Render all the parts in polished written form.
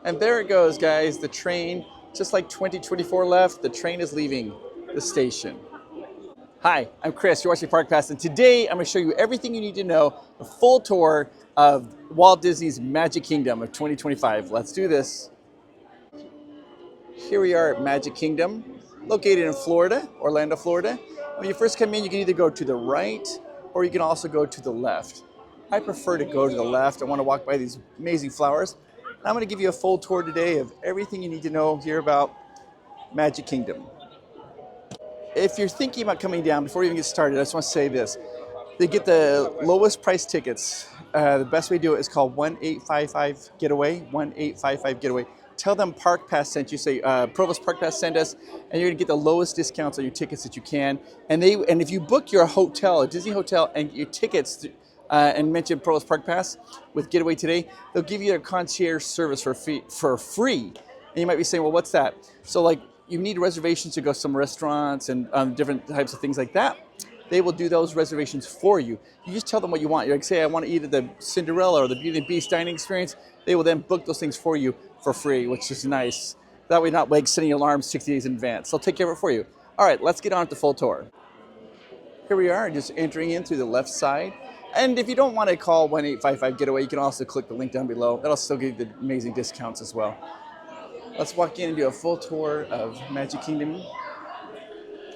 And there it goes, guys. The train, just like 2024 left, the train is leaving the station. Hi, I'm Chris, you're watching Park Pass, and today I'm going to show you everything you need to know, a full tour of Walt Disney's Magic Kingdom of 2025. Let's do this. Here we are at Magic Kingdom, located in Florida, Orlando, Florida. When you first come in, you can either go to the right, or you can also go to the left. I prefer to go to the left. I want to walk by these amazing flowers. I'm going to give you a full tour today of everything you need to know here about Magic Kingdom. If you're thinking about coming down, before we even get started, I just want to say this. They get the lowest price tickets. The best way to do it is called 1855 Getaway, 1855 Getaway. Tell them Park Pass sent you, say Provost Park Pass sent us, and you're going to get the lowest discounts on your tickets that you can. And if you book your hotel, a Disney hotel, and get your tickets and mention Provost Park Pass with Getaway today, they'll give you a concierge service for free. And you might be saying, well, what's that? So like you need reservations to go to some restaurants and different types of things like that. They will do those reservations for you. You just tell them what you want. You're like, say, I want to eat at the Cinderella or the Beauty and Beast dining experience. They will then book those things for you for free, which is nice. That way, not like setting alarms 60 days in advance. They'll take care of it for you. All right, let's get on to the full tour. Here we are, just entering in through the left side. And if you don't want to call 1855 Getaway, you can also click the link down below. That'll still give you the amazing discounts as well. Let's walk in and do a full tour of Magic Kingdom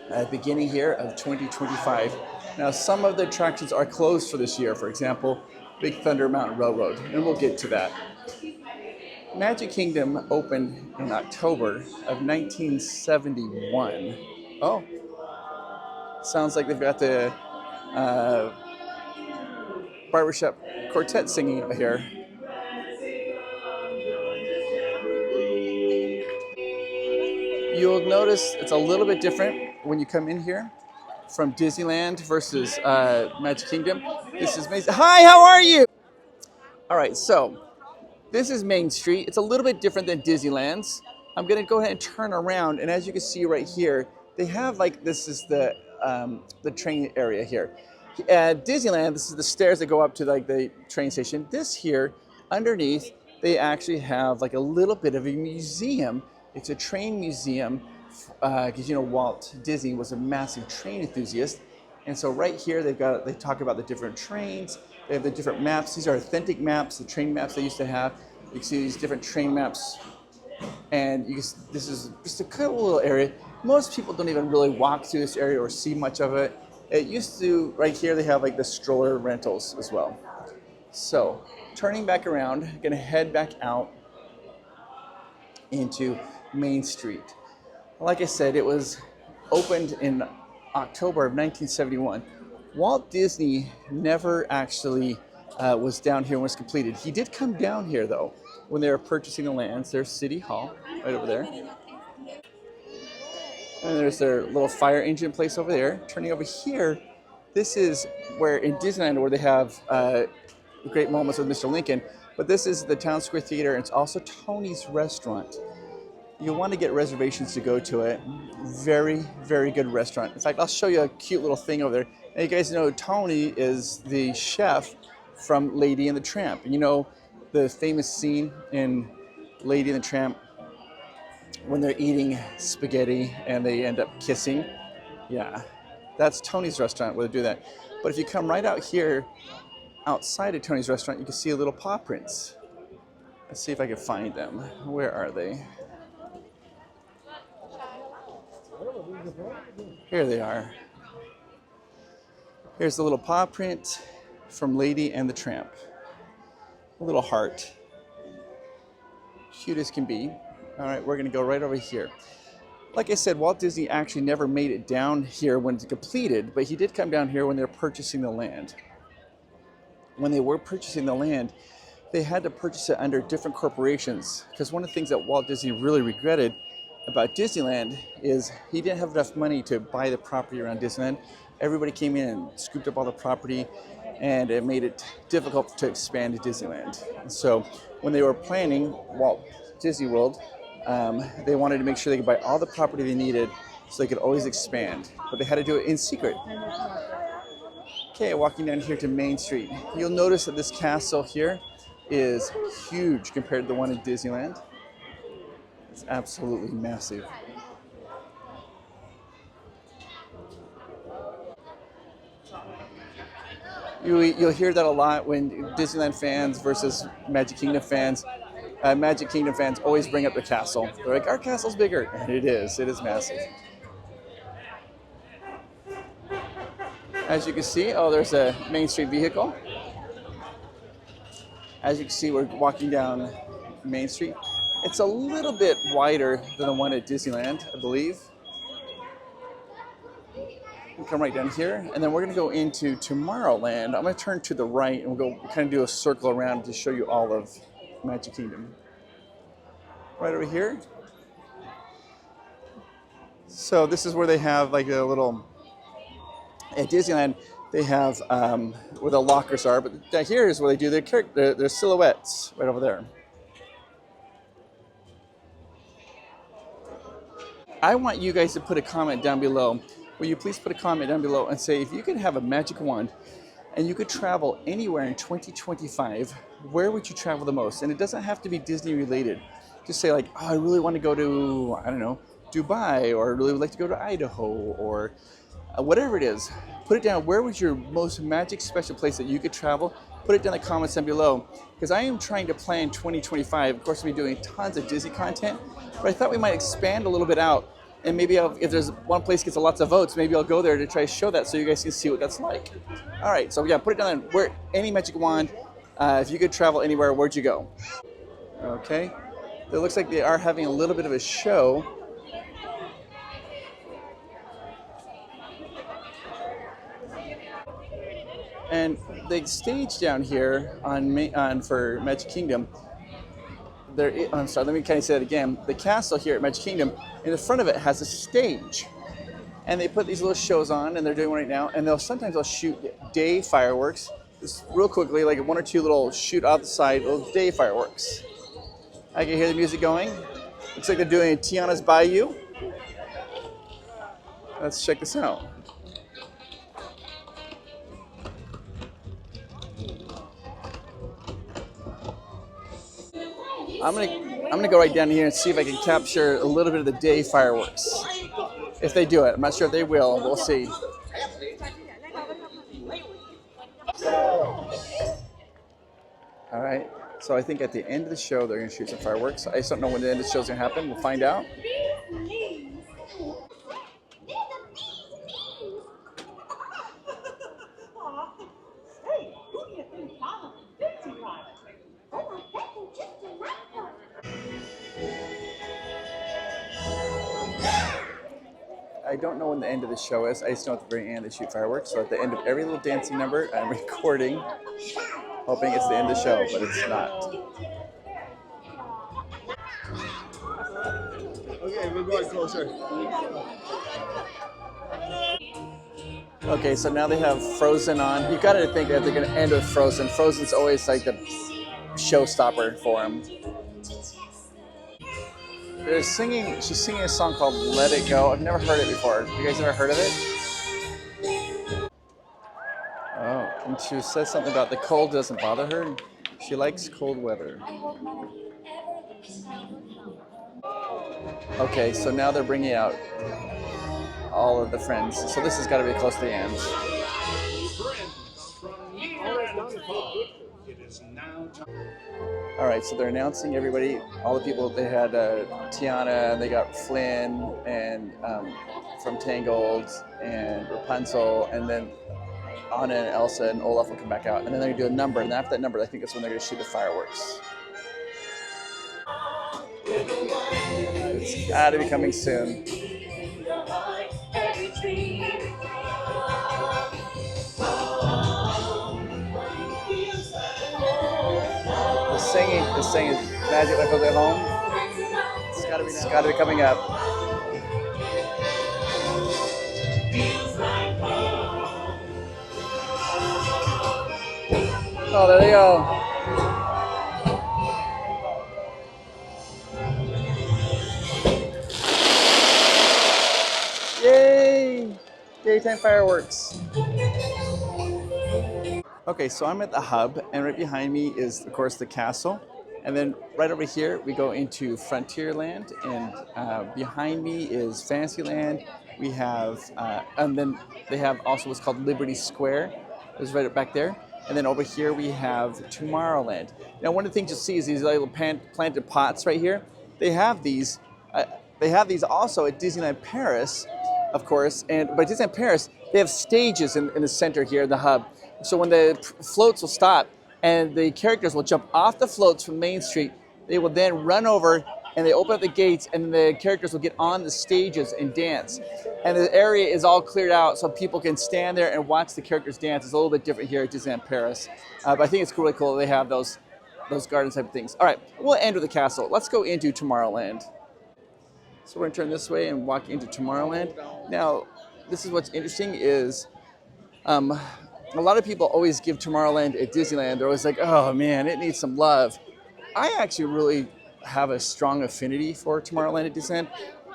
at the beginning here of 2025. Now, some of the attractions are closed for this year. For example, Big Thunder Mountain Railroad, and we'll get to that. Magic Kingdom opened in October of 1971. Oh, sounds like they've got the barbershop quartet singing over here. You'll notice it's a little bit different when you come in here from Disneyland versus Magic Kingdom. This is amazing. Hi, how are you? All right, so this is Main Street. It's a little bit different than Disneyland's. I'm gonna go ahead and turn around, and as you can see right here, they have like, this is the train area here. At Disneyland, this is the stairs that go up to like the train station. This here, underneath, they actually have like a little bit of a museum. It's a train museum, because you know Walt Disney was a massive train enthusiast, and so right here they talk about the different trains. They have the different maps. These are authentic maps, the train maps they used to have. You can see these different train maps, and this is just a cool little area. Most people don't even really walk through this area or see much of it. It used to, right here they have like the stroller rentals as well. So turning back around, gonna head back out into Main Street. Like I said, it was opened in October of 1971. Walt Disney never actually was down here when it was completed. He did come down here though when they were purchasing the lands. There's City Hall right over there. And there's their little fire engine place over there. Turning over here, this is where in Disneyland where they have great moments with Mr. Lincoln, but this is the Town Square Theater, and it's also Tony's Restaurant. You'll want to get reservations to go to it. Very, very good restaurant. In fact, I'll show you a cute little thing over there. Now, you guys know Tony is the chef from Lady and the Tramp. And you know the famous scene in Lady and the Tramp when they're eating spaghetti and they end up kissing? Yeah, that's Tony's Restaurant where they do that. But if you come right out here, outside of Tony's Restaurant, you can see a little paw prints. Let's see if I can find them. Where are they? Here they are. Here's the little paw print from Lady and the Tramp. A little heart. Cute as can be. All right, we're gonna go right over here. Like I said, Walt Disney actually never made it down here when it's completed, but he did come down here when they were purchasing the land. When they were purchasing the land, they had to purchase it under different corporations, because one of the things that Walt Disney really regretted about Disneyland is he didn't have enough money to buy the property around Disneyland. Everybody came in and scooped up all the property, and it made it difficult to expand to Disneyland. And so when they were planning Walt Disney World, they wanted to make sure they could buy all the property they needed so they could always expand, but they had to do it in secret. Okay, walking down here to Main Street, you'll notice that this castle here is huge compared to the one in Disneyland. It's absolutely massive. You'll hear that a lot when Disneyland fans versus Magic Kingdom fans. Magic Kingdom fans always bring up the castle. They're like, our castle's bigger. And it is massive. As you can see, oh, there's a Main Street vehicle. As you can see, we're walking down Main Street. It's a little bit wider than the one at Disneyland, I believe. We'll come right down here, and then we're going to go into Tomorrowland. I'm going to turn to the right, and we'll go kind of do a circle around to show you all of Magic Kingdom. Right over here. So this is where they have like a little, at Disneyland, they have where the lockers are, but down here is where they do their silhouettes, right over there. I want you guys to put a comment down below. Will you please put a comment down below and say, if you could have a magic wand and you could travel anywhere in 2025, where would you travel the most? And it doesn't have to be Disney related. Just say like, oh, I really want to go to, I don't know, Dubai, or I really would like to go to Idaho, or whatever it is. Put it down. Where was your most magic special place that you could travel? Put it down in the comments down below. Because I am trying to plan 2025. Of course, we'll be doing tons of Disney content, but I thought we might expand a little bit out. And maybe if there's one place gets lots of votes, maybe I'll go there to try to show that so you guys can see what that's like. All right, so yeah, put it down there. Where, any magic wand, if you could travel anywhere, where'd you go? Okay, it looks like they are having a little bit of a show. And the stage down here for Magic Kingdom, I'm sorry, let me kind of say that again. The castle here at Magic Kingdom, in the front of it has a stage. And they put these little shows on, and they're doing one right now. And sometimes they'll shoot day fireworks, just real quickly, like one or two little shoot out the side, little day fireworks. I can hear the music going. Looks like they're doing Tiana's Bayou. Let's check this out. I'm gonna go right down here and see if I can capture a little bit of the day fireworks. If they do it, I'm not sure if they will. We'll see. All right. So I think at the end of the show they're gonna shoot some fireworks. I just don't know when the end of the show's gonna happen. We'll find out. I don't know when the end of the show is. I just know at the very end they shoot fireworks. So at the end of every little dancing number, I'm recording, hoping it's the end of the show, but it's not. Okay, we're going closer. Okay, so now they have Frozen on. You got to think that they're going to end with Frozen. Frozen's always like the showstopper for them. She's singing a song called Let It Go. I've never heard it before. You guys ever heard of it? Oh, and she says something about the cold doesn't bother her. She likes cold weather. Okay, so now they're bringing out all of the friends. So this has got to be close to the end. All right, so they're announcing everybody, all the people. They had Tiana, and they got Flynn, and from Tangled, and Rapunzel, and then Anna and Elsa and Olaf will come back out. And then they're going to do a number, and after that number, I think that's when they're going to shoot the fireworks. It's got to be coming soon. The singing Magic Like Goes at Home. It's got to be coming up. Oh, there they go. Yay! Daytime fireworks. Okay, so I'm at the hub, and right behind me is, of course, the castle. And then right over here, we go into Frontierland, and behind me is Fantasyland. We have, and then they have also what's called Liberty Square. It's right back there. And then over here we have Tomorrowland. Now, one of the things you'll see is these little planted pots right here. They have these. They have these also at Disneyland Paris, of course. And by Disneyland Paris, they have stages in the center here, the hub. So when the floats will stop, and the characters will jump off the floats from Main Street, they will then run over and they open up the gates, and the characters will get on the stages and dance. And the area is all cleared out so people can stand there and watch the characters dance. It's a little bit different here at Disneyland Paris. But I think it's really cool that they have those garden type of things. All right, we'll end with the castle. Let's go into Tomorrowland. So we're gonna turn this way and walk into Tomorrowland. Now, this is what's interesting is, a lot of people always give Tomorrowland at Disneyland. They're always like, oh man, it needs some love. I actually really have a strong affinity for Tomorrowland at Disneyland.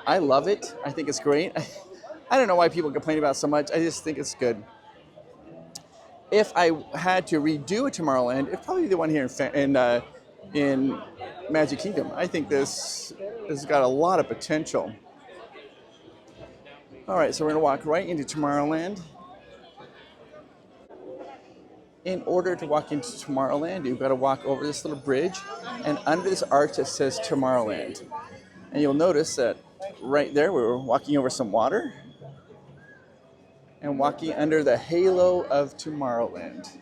I love it. I think it's great. I don't know why people complain about it so much. I just think it's good. If I had to redo a Tomorrowland, it'd probably be the one here in Magic Kingdom. I think this has got a lot of potential. All right, so we're gonna walk right into Tomorrowland. In order to walk into Tomorrowland, you've got to walk over this little bridge, and under this arch that says Tomorrowland. And you'll notice that right there, we're walking over some water and walking under the halo of Tomorrowland.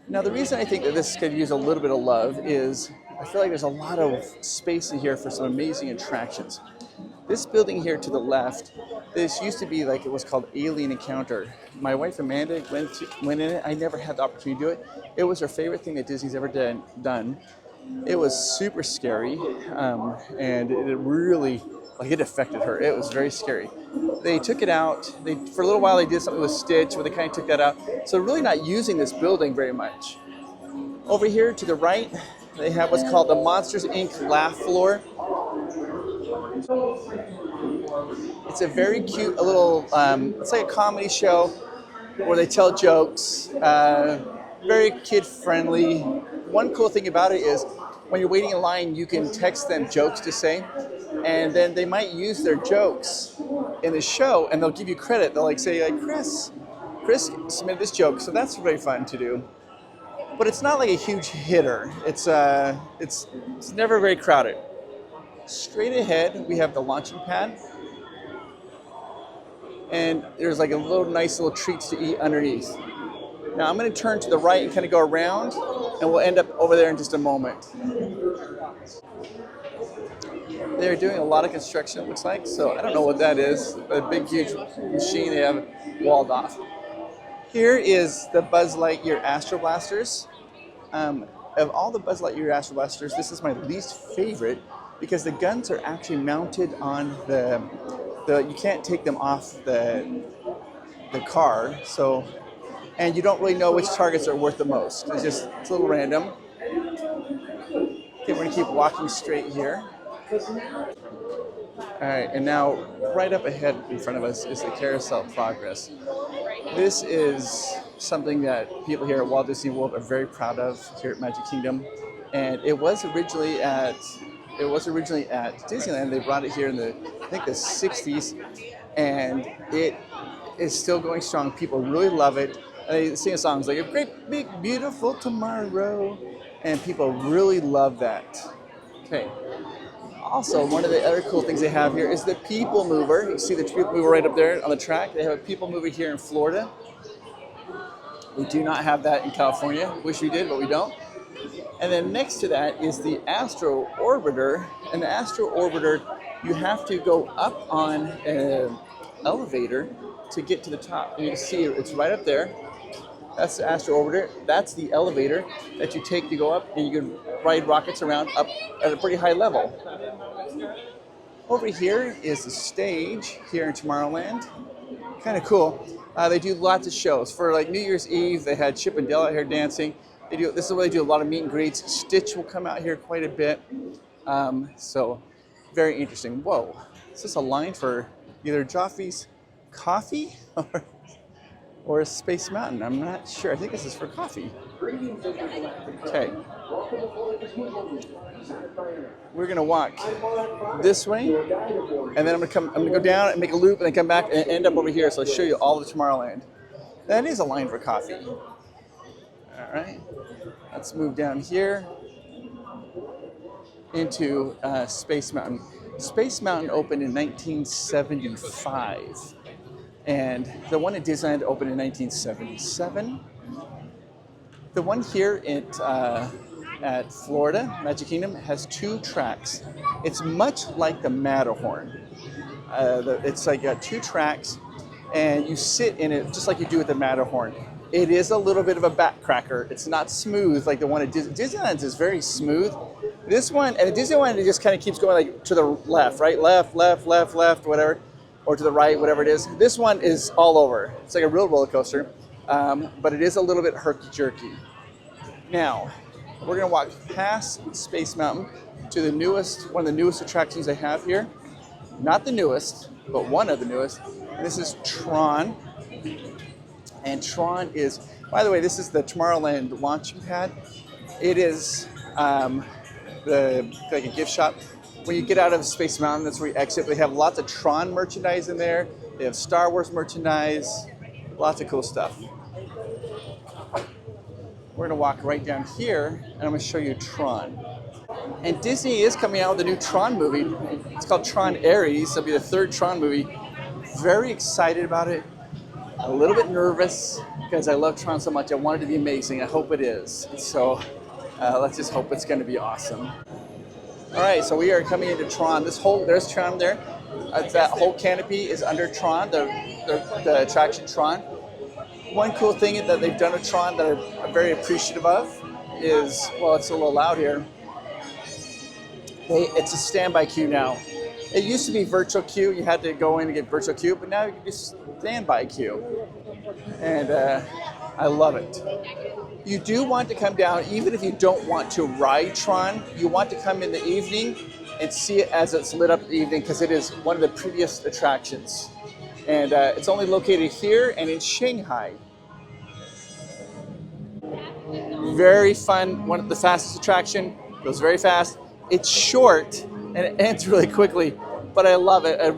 Now, the reason I think that this could use a little bit of love is I feel like there's a lot of space in here for some amazing attractions. This building here to the left, this used to be like, it was called Alien Encounter. My wife Amanda went in it. I never had the opportunity to do it. It was her favorite thing that Disney's ever done. It was super scary, and it really, like, it affected her. It was very scary. They took it out. For a little while they did something with Stitch, where they kind of took that out. So really not using this building very much. Over here to the right, they have what's called the Monsters Inc. Laugh Floor. It's a very cute little, it's like a comedy show where they tell jokes, very kid-friendly. One cool thing about it is when you're waiting in line, you can text them jokes to say, and then they might use their jokes in the show, and they'll give you credit. They'll like say, Chris submitted this joke, so that's very fun to do. But it's not like a huge hitter. It's never very crowded. Straight ahead, we have the launching pad. And there's like a nice little treats to eat underneath. Now I'm going to turn to the right and kind of go around, and we'll end up over there in just a moment. They're doing a lot of construction, it looks like, so I don't know what that is. A big, huge machine they have walled off. Here is the Buzz Lightyear Astro Blasters. Of all the Buzz Lightyear Astro Blasters, this is my least favorite because the guns are actually mounted on you can't take them off the car, so, and you don't really know which targets are worth the most. It's a little random. Okay, we're gonna keep walking straight here. All right, and now right up ahead in front of us is the Carousel Progress. This is something that people here at Walt Disney World are very proud of here at Magic Kingdom, and it was originally at Disneyland. They brought it here in the 60s, and it is still going strong. People really love it. And they sing songs like "A Great Big Beautiful Tomorrow," and people really love that. Okay. Also, one of the other cool things they have here is the People Mover. You see the People Mover right up there on the track. They have a People Mover here in Florida. We do not have that in California. Wish we did, but we don't. And then next to that is the Astro Orbiter. And the Astro Orbiter, you have to go up on an elevator to get to the top. And you can see it's right up there. That's the Astro Orbiter. That's the elevator that you take to go up, and you can ride rockets around up at a pretty high level. Over here is the stage here in Tomorrowland. Kind of cool. They do lots of shows. For like New Year's Eve, they had Chip and Dale out here dancing. This is where they do a lot of meet and greets. Stitch will come out here quite a bit. So very interesting. Whoa, is this a line for either Joffrey's coffee? or Space Mountain. I'm not sure. I think this is for coffee. Okay. We're gonna walk this way, and then I'm gonna go down and make a loop, and then come back and end up over here. So I'll show you all of Tomorrowland. That is a line for coffee. All right. Let's move down here into Space Mountain. Space Mountain opened in 1975, and the one at Disneyland opened in 1977. The one here at Florida, Magic Kingdom, has 2 tracks. It's much like the Matterhorn. It's like 2 tracks, and you sit in it just like you do with the Matterhorn. It is a little bit of a backcracker. It's not smooth like the one at Disneyland is very smooth. This one, and at Disneyland, it just kind of keeps going like to the left, right? Left, left, left, left, whatever. Or to the right, whatever it is. This one is all over. It's like a real roller coaster, but it is a little bit herky-jerky. Now, we're gonna walk past Space Mountain to the newest, one of the newest attractions they have here. Not the newest, but one of the newest. And this is Tron. And Tron is, by the way, this is the Tomorrowland launching pad. It is like a gift shop. When you get out of Space Mountain, that's where you exit. They have lots of Tron merchandise in there. They have Star Wars merchandise, lots of cool stuff. We're gonna walk right down here, and I'm gonna show you Tron. And Disney is coming out with a new Tron movie. It's called Tron Ares. It'll be the 3rd Tron movie. Very excited about it. A little bit nervous because I love Tron so much. I want it to be amazing. I hope it is. So let's just hope it's going to be awesome. All right, so we are coming into Tron. There's Tron there. That whole canopy is under Tron, the attraction Tron. One cool thing that they've done with Tron that I'm very appreciative of is, well, it's a little loud here. It's a standby queue now. It used to be virtual queue. You had to go in and get virtual queue, but now you can just standby queue. And I love it. You do want to come down, even if you don't want to ride Tron, you want to come in the evening and see it as it's lit up in the evening, because it is one of the prettiest attractions. And it's only located here and in Shanghai. Very fun, one of the fastest attraction, goes very fast. It's short and it ends really quickly, but I love it. I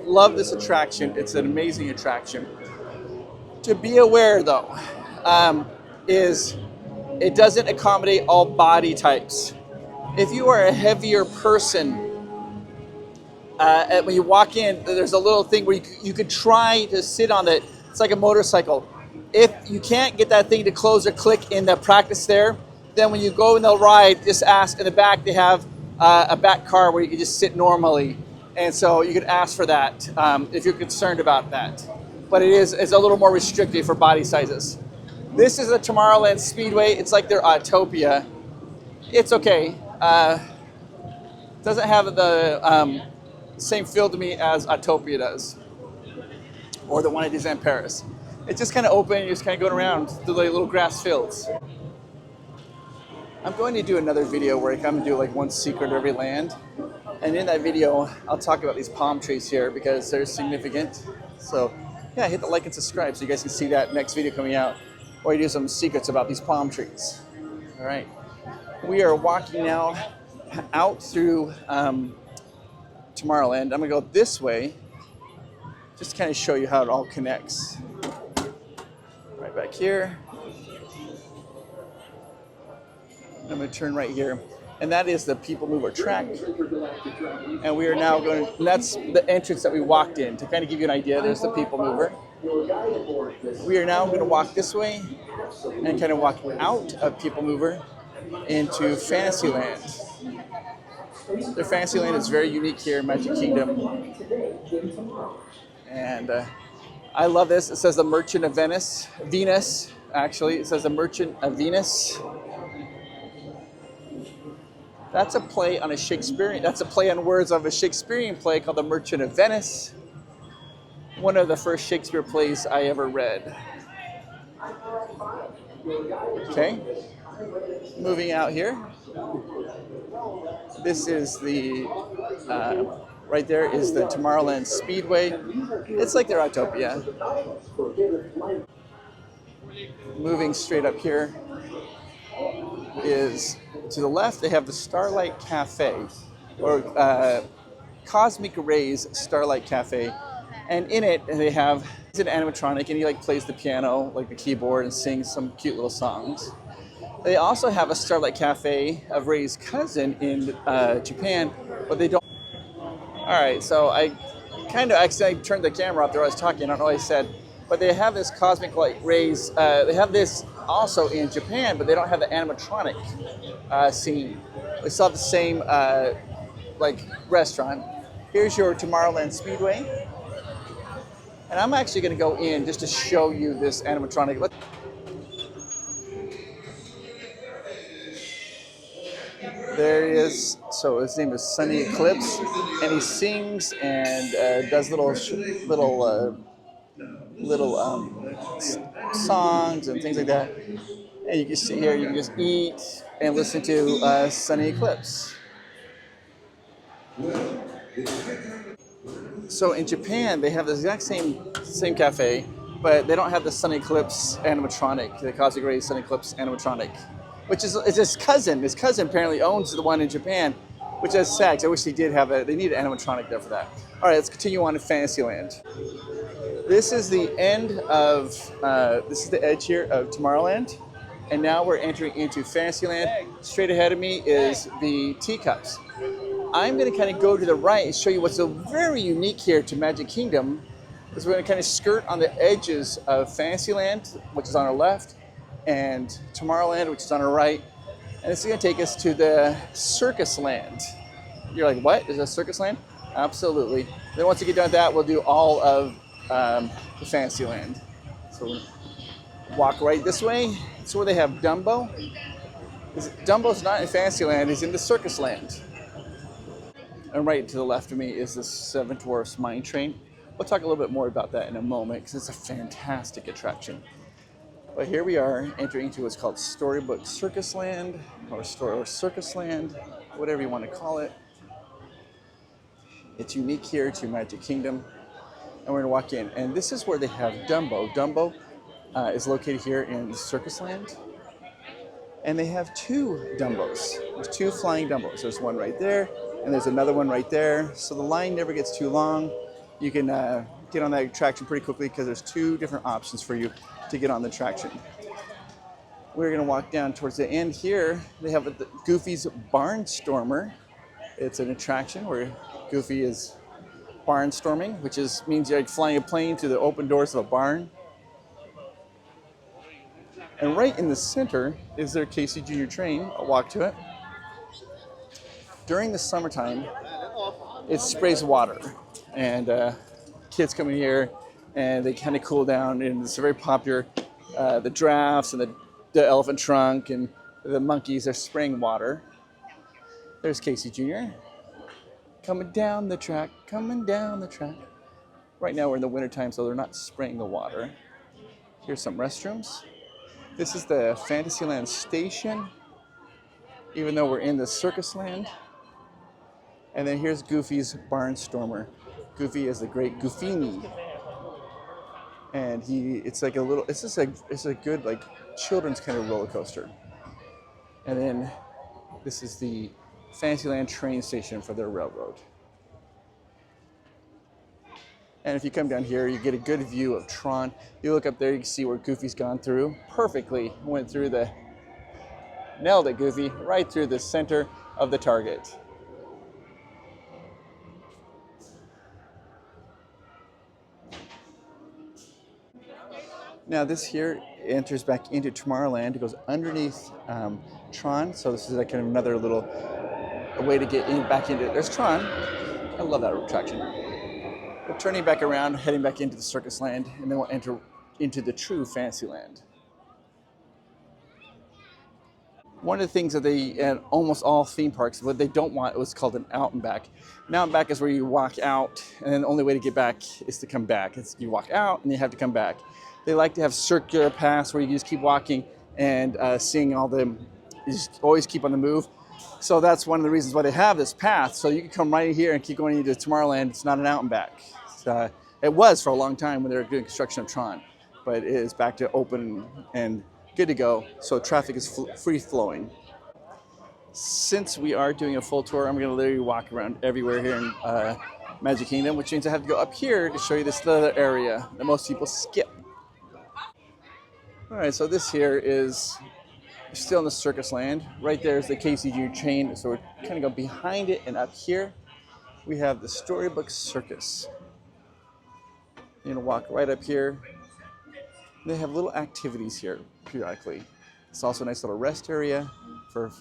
love this attraction. It's an amazing attraction. To be aware though, is it doesn't accommodate all body types. If you are a heavier person, when you walk in, there's a little thing where you could try to sit on it. It's like a motorcycle. If you can't get that thing to close or click in the practice there, then when you go in the ride, just ask. In the back, they have a back car where you can just sit normally. And so you could ask for that if you're concerned about that. But it's a little more restrictive for body sizes. This is a Tomorrowland Speedway. It's like their Autopia. It's okay. Doesn't have the same feel to me as Autopia does, or the one at Disneyland Paris. It's just kind of open. You're just kind of going around through the little grass fields. I'm going to do another video where I come and do like one secret of every land. And in that video, I'll talk about these palm trees here because they're significant. So yeah, hit the like and subscribe so you guys can see that next video coming out, or you do some secrets about these palm trees. All right. We are walking now out through Tomorrowland. I'm gonna go this way, just to kind of show you how it all connects. Right back here. I'm gonna turn right here. And that is the People Mover track. And we are now going, and that's the entrance that we walked in. To kind of give you an idea, there's the People Mover. We are now gonna walk this way and kind of walk out of People Mover into Fantasyland. The Fantasyland is very unique here in Magic Kingdom. And I love this. It says the Merchant of Venus, actually. It says the Merchant of Venus. That's a play on that's a play on words of a Shakespearean play called The Merchant of Venice. One of the first Shakespeare plays I ever read. Okay, moving out here. This is the, right there is the Tomorrowland Speedway. It's like their Autopia. moving straight up here is to the left, they have the Starlight Cafe, or Cosmic Rays Starlight Cafe. And in it, they have an animatronic, and he like plays the piano, like the keyboard, and sings some cute little songs. They also have a Starlight Cafe of Ray's cousin in Japan, but they don't. All right, so I kind of accidentally turned the camera off there. I was talking, I don't know what I said, but they have this Cosmic Light Rays. They have this also in Japan, but they don't have the animatronic scene. They still have the same like restaurant. Here's your Tomorrowland Speedway. And I'm actually going to go in just to show you this animatronic. There he is. So his name is Sunny Eclipse, and he sings and does little songs and things like that. And you can see here, you can just eat and listen to Sunny Eclipse. So in Japan, they have the exact same cafe, but they don't have the Sunny Eclipse animatronic, the Cosmic Rays Sunny Eclipse animatronic, which is his cousin. His cousin apparently owns the one in Japan, which is sad, 'cause I wish they did have they need an animatronic there for that. All right, let's continue on to Fantasyland. This is the end of, this is the edge here of Tomorrowland, and now we're entering into Fantasyland. Straight ahead of me is the teacups. I'm going to kind of go to the right and show you what's so very unique here to Magic Kingdom, is we're going to kind of skirt on the edges of Fantasyland, which is on our left, and Tomorrowland, which is on our right, and this is going to take us to the Circus Land. You're like, what? Is that Circus Land? Absolutely. Then once you get done with that, we'll do all of the Fantasyland. So we'll walk right this way. It's where they have Dumbo. Dumbo's not in Fantasyland, he's in the Circus Land. And right to the left of me is the Seven Dwarfs Mine Train. We'll talk a little bit more about that in a moment, because it's a fantastic attraction. But here we are entering into what's called Storybook Circus Land, or Circus Land, whatever you want to call it. It's unique here to Magic Kingdom. And we're going to walk in. And this is where they have Dumbo. Dumbo is located here in Circus Land. And they have two Dumbos. There's two flying Dumbos. There's one right there, and there's another one right there. So the line never gets too long. You can get on that attraction pretty quickly, because there's two different options for you to get on the attraction. We're going to walk down towards the end here. They have Goofy's Barnstormer. It's an attraction where Goofy is barnstorming, which means you're like flying a plane through the open doors of a barn. And right in the center is their Casey Jr. train. I'll walk to it. During the summertime, it sprays water, and kids come in here and they kind of cool down, and it's very popular. The giraffes and the elephant trunk and the monkeys are spraying water. There's Casey Jr. coming down the track, coming down the track. Right now we're in the wintertime, so they're not spraying the water. Here's some restrooms. This is the Fantasyland station, even though we're in the Circus Land. And then here's Goofy's Barnstormer. Goofy is the great Goofini. And it's like a little, it's a good like children's kind of roller coaster. And then this is the Fantasyland train station for their railroad. And if you come down here, you get a good view of Tron. You look up there, you can see where Goofy's gone through. Perfectly went through nailed it, Goofy, right through the center of the target. Now this here enters back into Tomorrowland. It goes underneath Tron, so this is like kind of another little way to get back into it. There's Tron. I love that attraction. We're turning back around, heading back into the Circus Land, and then we'll enter into the true Fantasyland. One of the things that at almost all theme parks, what they don't want was called an out and back. An out and back is where you walk out, and then the only way to get back is to come back. You walk out, and you have to come back. They like to have circular paths where you just keep walking and seeing all the, you just always keep on the move. So that's one of the reasons why they have this path. So you can come right here and keep going into Tomorrowland. It's not an out and back. It was for a long time when they were doing construction of Tron. but it is back to open and good to go. So traffic is free flowing. Since we are doing a full tour, I'm going to literally walk around everywhere here in Magic Kingdom, which means I have to go up here to show you this other area that most people skip. All right, so this here is still in the circus land. Right there is the KCG chain, so we're kind of go behind it, and up here we have the Storybook Circus. You're gonna walk right up here. They have little activities here periodically. It's also a nice little rest area for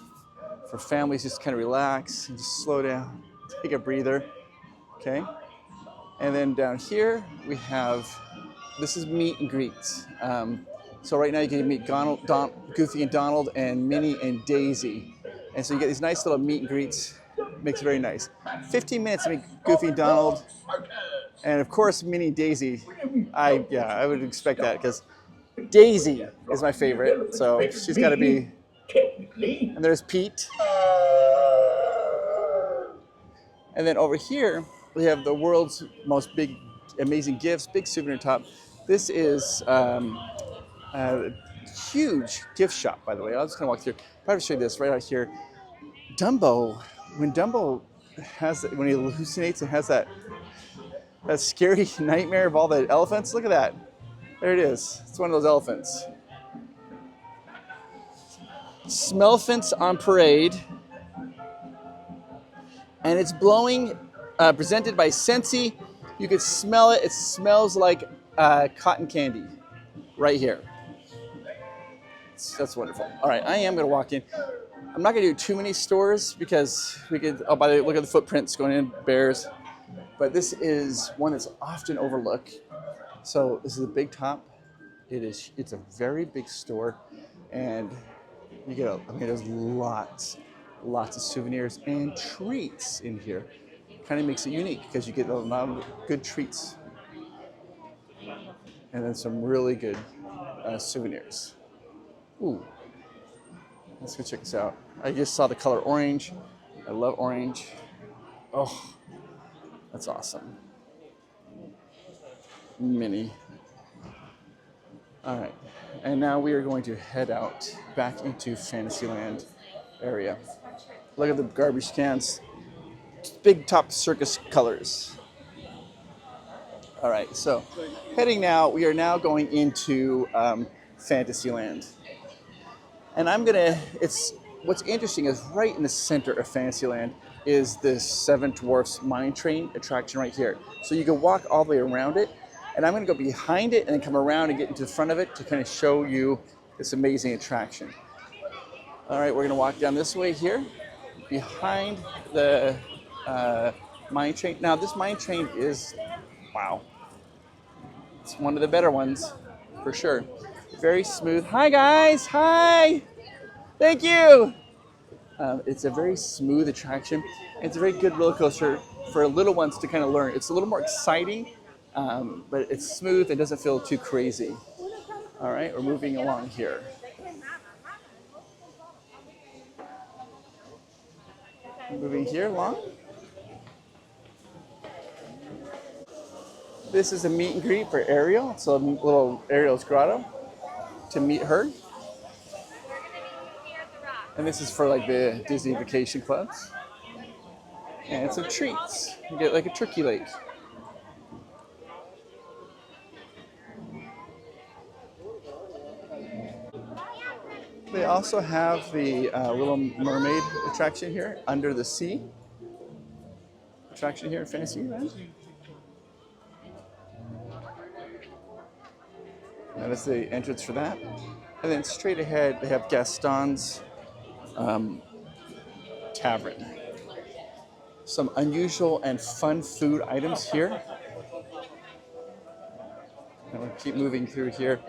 families, just kind of relax and just slow down, take a breather, okay? And then down here we have, this is meet and greets. So right now you can meet Goofy and Donald and Minnie and Daisy. And so you get these nice little meet and greets, makes it very nice. 15 minutes to meet Goofy and Donald, and of course Minnie and Daisy. I would expect that because Daisy is my favorite, so she's got to be. And there's Pete. And then over here we have the world's most amazing gifts, big souvenir top. This is a huge gift shop, by the way. I was just gonna walk through. Probably show you this right out here. Dumbo, when Dumbo when he hallucinates and has that scary nightmare of all the elephants, look at that. There it is. It's one of those elephants. Smellphants on parade, and it's blowing. Presented by Scentsy. You can smell it. It smells like cotton candy, right here. That's wonderful. All right, I am going to walk in. I'm not going to do too many stores because we could. Oh, by the way, look at the footprints going in. Bears. But this is one that's often overlooked. So this is a big top. It's a very big store, and you get there's lots of souvenirs and treats in here. Kind of makes it unique because you get a lot of good treats, and then some really good souvenirs. Ooh, let's go check this out. I just saw the color orange. I love orange. Oh, that's awesome. Minnie. All right, and now we are going to head out back into Fantasyland area. Look at the garbage cans. Big top circus colors. All right, so heading now, we are now going into Fantasyland. And what's interesting is right in the center of Fantasyland is this Seven Dwarfs Mine Train attraction right here. So you can walk all the way around it, and I'm gonna go behind it and then come around and get into the front of it to kind of show you this amazing attraction. All right, we're gonna walk down this way here, behind the mine train. Now this mine train is, wow. It's one of the better ones, for sure. Very smooth. Hi guys, hi! Thank you! It's a very smooth attraction. It's a very good roller coaster for little ones to kind of learn. It's a little more exciting, but it's smooth and doesn't feel too crazy. All right, we're moving along here. Moving here along. This is a meet and greet for Ariel. It's a little Ariel's grotto to meet her. And this is for like the Disney Vacation Clubs. And some treats. You get like a turkey lake. They also have the Little Mermaid attraction here, Under the Sea. Attraction here in Fantasyland. And that's the entrance for that. And then straight ahead, they have Gaston's Tavern. Some unusual and fun food items here. And we'll keep moving through here.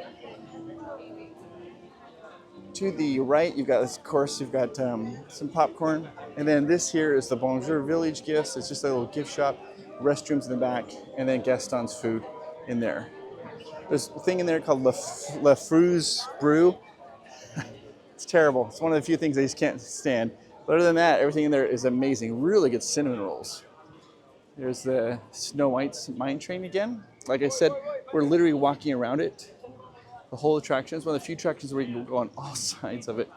To the right, you've got, of course, you've got some popcorn. And then this here is the Bonjour Village gifts. It's just a little gift shop, restrooms in the back, and then Gaston's food in there. There's a thing in there called La Fruze Brew. It's terrible. It's one of the few things I just can't stand. But other than that, everything in there is amazing. Really good cinnamon rolls. There's the Snow White's mine train again. Like I said, we're literally walking around it. The whole attraction is one of the few attractions where you can go on all sides of it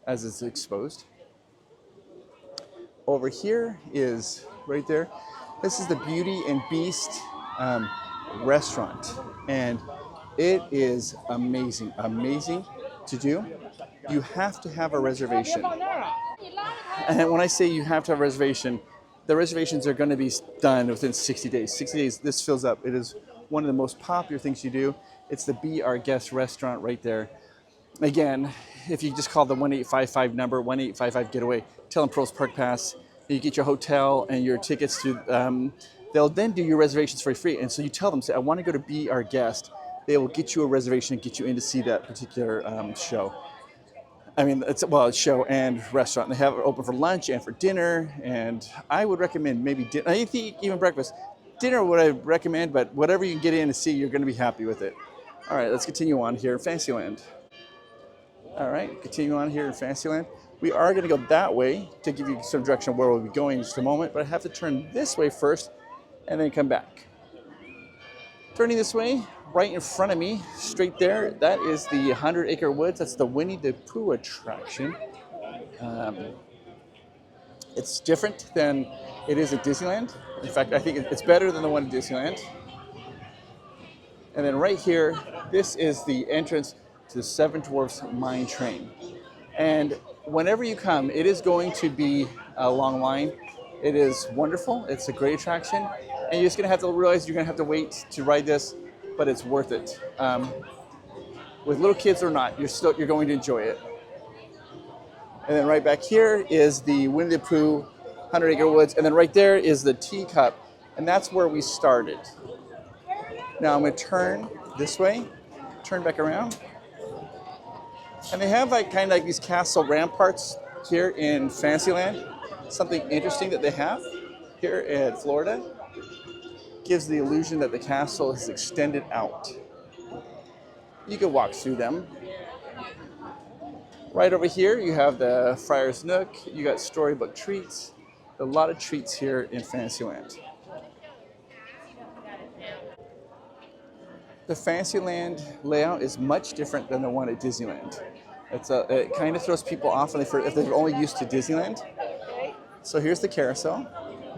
as it's exposed. Over here is, right there, this is the Beauty and Beast restaurant. And it is amazing, amazing to do. You have to have a reservation. And when I say you have to have a reservation, the reservations are going to be done within 60 days. 60 days, this fills up. It is one of the most popular things you do. It's the Be Our Guest restaurant right there. Again, if you just call the 1855 number, 1855 Getaway, tell them Provost Park Pass, and you get your hotel and your tickets to, they'll then do your reservations for free. And so you tell them, say, I want to go to Be Our Guest. They will get you a reservation and get you in to see that particular show. I mean, it's show and restaurant. They have it open for lunch and for dinner. And I would recommend maybe dinner. I think even breakfast. Dinner would I recommend, but whatever you can get in to see, you're going to be happy with it. All right, let's continue on here in Fantasyland. All right, continue on here in Fantasyland. We are going to go that way to give you some direction of where we'll be going in just a moment, but I have to turn this way first and then come back. Turning this way, right in front of me, straight there, that is the 100 Acre Woods. That's the Winnie the Pooh attraction. It's different than it is at Disneyland. In fact, I think it's better than the one at Disneyland. And then right here, this is the entrance to the Seven Dwarfs Mine Train. And whenever you come, it is going to be a long line. It is wonderful. It's a great attraction. And you're just going to have to realize you're going to have to wait to ride this, but it's worth it. With little kids or not, you're going to enjoy it. And then right back here is the Winnie the Pooh 100 Acre Woods. And then right there is the teacup. And that's where we started. Now I'm going to turn this way, turn back around. And they have kind of like these castle ramparts here in Fantasyland. Something interesting that they have here in Florida gives the illusion that the castle is extended out. You can walk through them. Right over here, you have the Friar's Nook. You got Storybook treats. A lot of treats here in Fantasyland. The Fantasyland layout is much different than the one at Disneyland. It kind of throws people off if they're only used to Disneyland. So here's the carousel.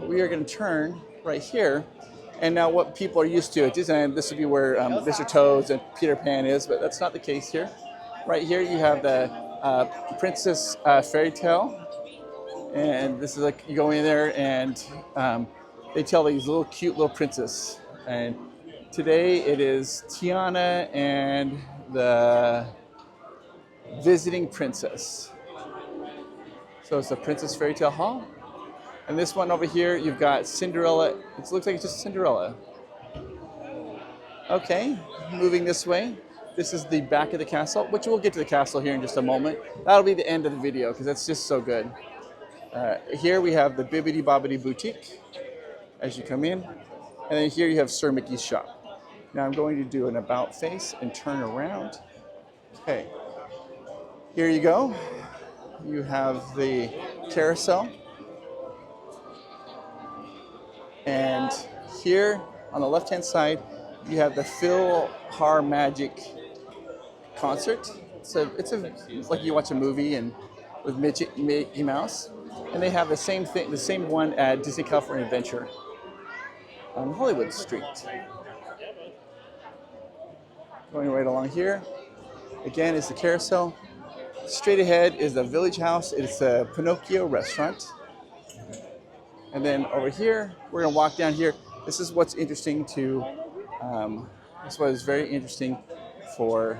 We are going to turn right here. And now what people are used to at Disneyland, this would be where Mr. Toad's and Peter Pan is, but that's not the case here. Right here you have the Princess Fairy Tale. And this is like, you go in there and they tell these little cute little princess. And today it is Tiana and the Visiting Princess. So it's the Princess Fairy Tale Hall. And this one over here, you've got Cinderella. It looks like it's just Cinderella. Okay, moving this way. This is the back of the castle, which we'll get to the castle here in just a moment. That'll be the end of the video because that's just so good. Here we have the Bibbidi Bobbidi Boutique as you come in. And then here you have Sir Mickey's shop. Now I'm going to do an about face and turn around. Okay, here you go. You have the carousel. And here on the left-hand side, you have the Phil Har Magic concert. It's like you watch a movie and with Mickey Mouse. And they have the same thing, the same one at Disney California Adventure on Hollywood Street. Going right along here, again is the carousel. Straight ahead is the Village House. It's a Pinocchio restaurant. And then over here, we're going to walk down here. This is what's interesting to, this was very interesting for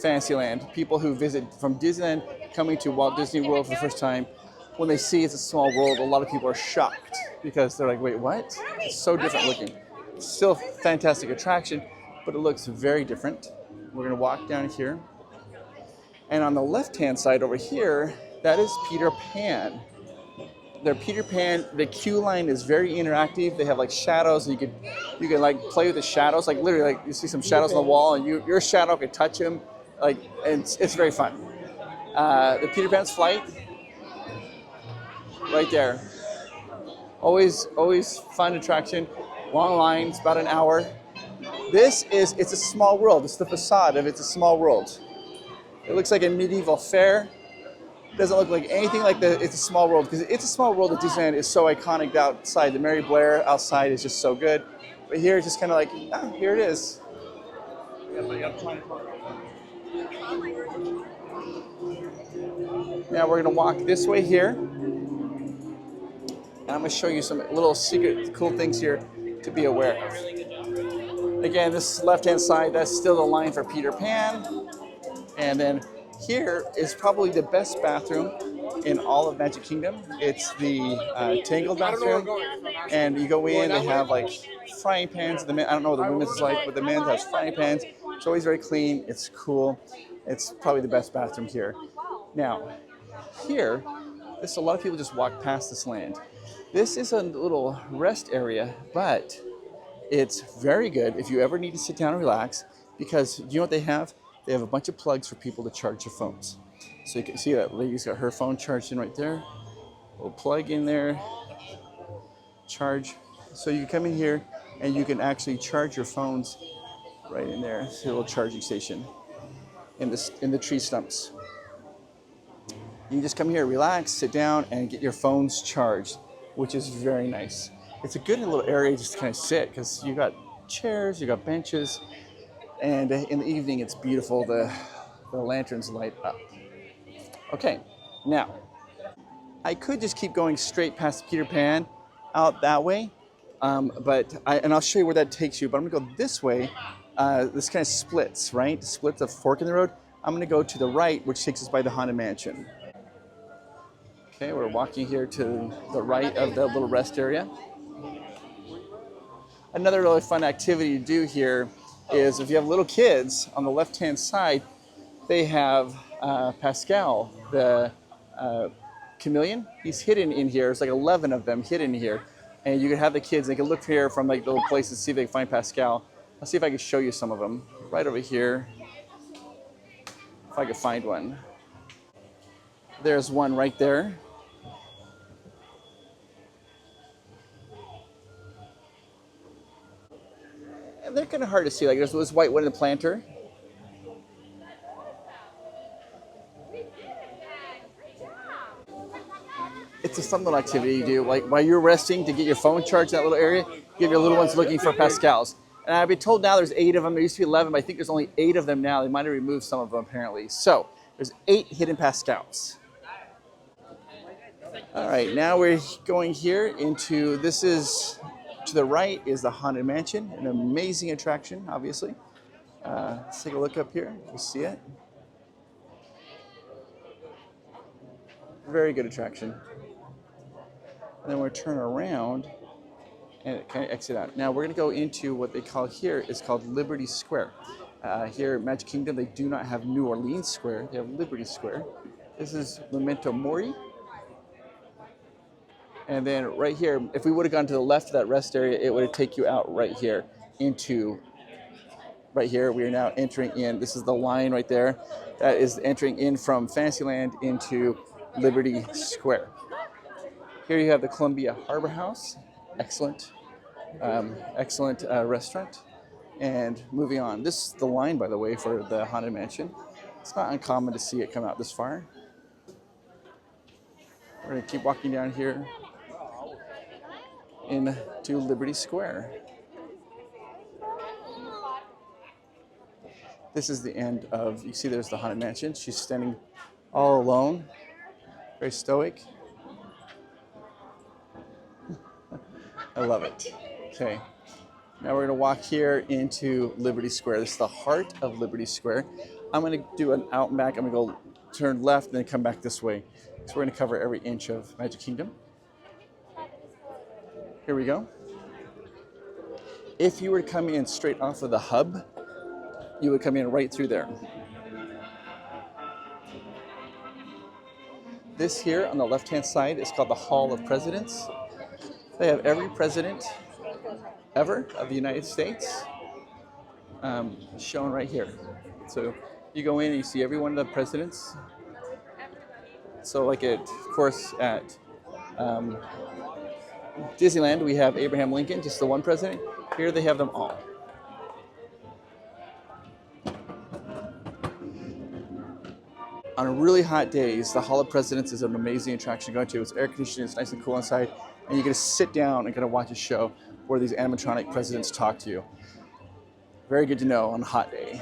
Fantasyland. People who visit from Disneyland coming to Walt Disney World for the first time, when they see it's a small world, a lot of people are shocked because they're like, wait, what? It's so different looking. It's still a fantastic attraction, but it looks very different. We're going to walk down here. And on the left-hand side over here, that is Peter Pan. Their Peter Pan, the queue line is very interactive. They have like shadows, and you can like play with the shadows. Like literally, like you see some shadows on the wall, and your shadow can touch him. Like, and it's very fun. The Peter Pan's flight, right there. Always fun attraction. Long lines, about an hour. It's a small world. It's the facade of It's a Small World. It looks like a medieval fair. It doesn't look like anything like the It's a Small World, because It's a Small World at Disneyland is so iconic outside. The Mary Blair outside is just so good. But here it's just kind of like, here it is. Now we're going to walk this way here. And I'm going to show you some little secret cool things here to be aware of. Again, this left-hand side, that's still the line for Peter Pan. And then here is probably the best bathroom in all of Magic Kingdom. It's the Tangled bathroom. And you go in, they have like frying pans. I don't know what the women's is like, but the men's has frying pans. It's always very clean. It's cool. It's probably the best bathroom here. Now, here, a lot of people just walk past this land. This is a little rest area, but it's very good if you ever need to sit down and relax, because you know what they have? They have a bunch of plugs for people to charge their phones. So you can see that lady's got her phone charged in right there. We'll plug in there, charge. So you can come in here and you can actually charge your phones right in there. It's a little charging station in the tree stumps. You can just come here, relax, sit down, and get your phones charged, which is very nice. It's a good little area just to kind of sit, because you got chairs, you got benches, and in the evening it's beautiful. The lanterns light up. Okay, now I could just keep going straight past Peter Pan out that way, and I'll show you where that takes you. But I'm gonna go this way. This kind of splits, right? Splits a fork in the road. I'm gonna go to the right, which takes us by the Haunted Mansion. Okay, we're walking here to the right of the little rest area. Another really fun activity to do here is, if you have little kids, on the left-hand side, they have Pascal, the chameleon. He's hidden in here. There's like 11 of them hidden here. And you can have the kids, they can look here from like little places, see if they can find Pascal. I'll see if I can show you some of them. Right over here, if I could find one. There's one right there. And they're kind of hard to see. Like there's this white one in the planter. It's a fun little activity you do. Like while you're resting, to get your phone charged in that little area, give your little ones looking for Pascals. And I've been told now there's 8 of them. There used to be 11, but I think there's only 8 of them now. They might have removed some of them apparently. So there's 8 hidden Pascals. All right, now we're going here into, this is, to the right is the Haunted Mansion, an amazing attraction, obviously. Let's take a look up here. You see it? Very good attraction. And then we're going to turn around and kind of exit out. Now we're going to go into what they call here is called Liberty Square. Here at Magic Kingdom, they do not have New Orleans Square. They have Liberty Square. This is Memento Mori. And then right here, if we would have gone to the left of that rest area, it would have taken you out right here into, right here. We are now entering in. This is the line right there. That is entering in from Fantasyland into Liberty Square. Here you have the Columbia Harbor House. Excellent, excellent restaurant. And moving on. This is the line, by the way, for the Haunted Mansion. It's not uncommon to see it come out this far. We're going to keep walking down here into Liberty Square. This is the end of, you see there's the Haunted Mansion. She's standing all alone, very stoic. I love it. Okay, now we're gonna walk here into Liberty Square. This is the heart of Liberty Square. I'm gonna do an out and back. I'm gonna go turn left and then come back this way. So we're gonna cover every inch of Magic Kingdom. Here we go. If you were to come in straight off of the hub, you would come in right through there. This here on the left-hand side is called the Hall of Presidents. They have every president ever of the United States shown right here. So you go in and you see every one of the presidents. So like of course, at Disneyland, we have Abraham Lincoln, just the one president. Here they have them all. On really hot days, the Hall of Presidents is an amazing attraction to go to. It's air conditioned, it's nice and cool inside, and you get to sit down and kind of watch a show where these animatronic presidents talk to you. Very good to know on a hot day.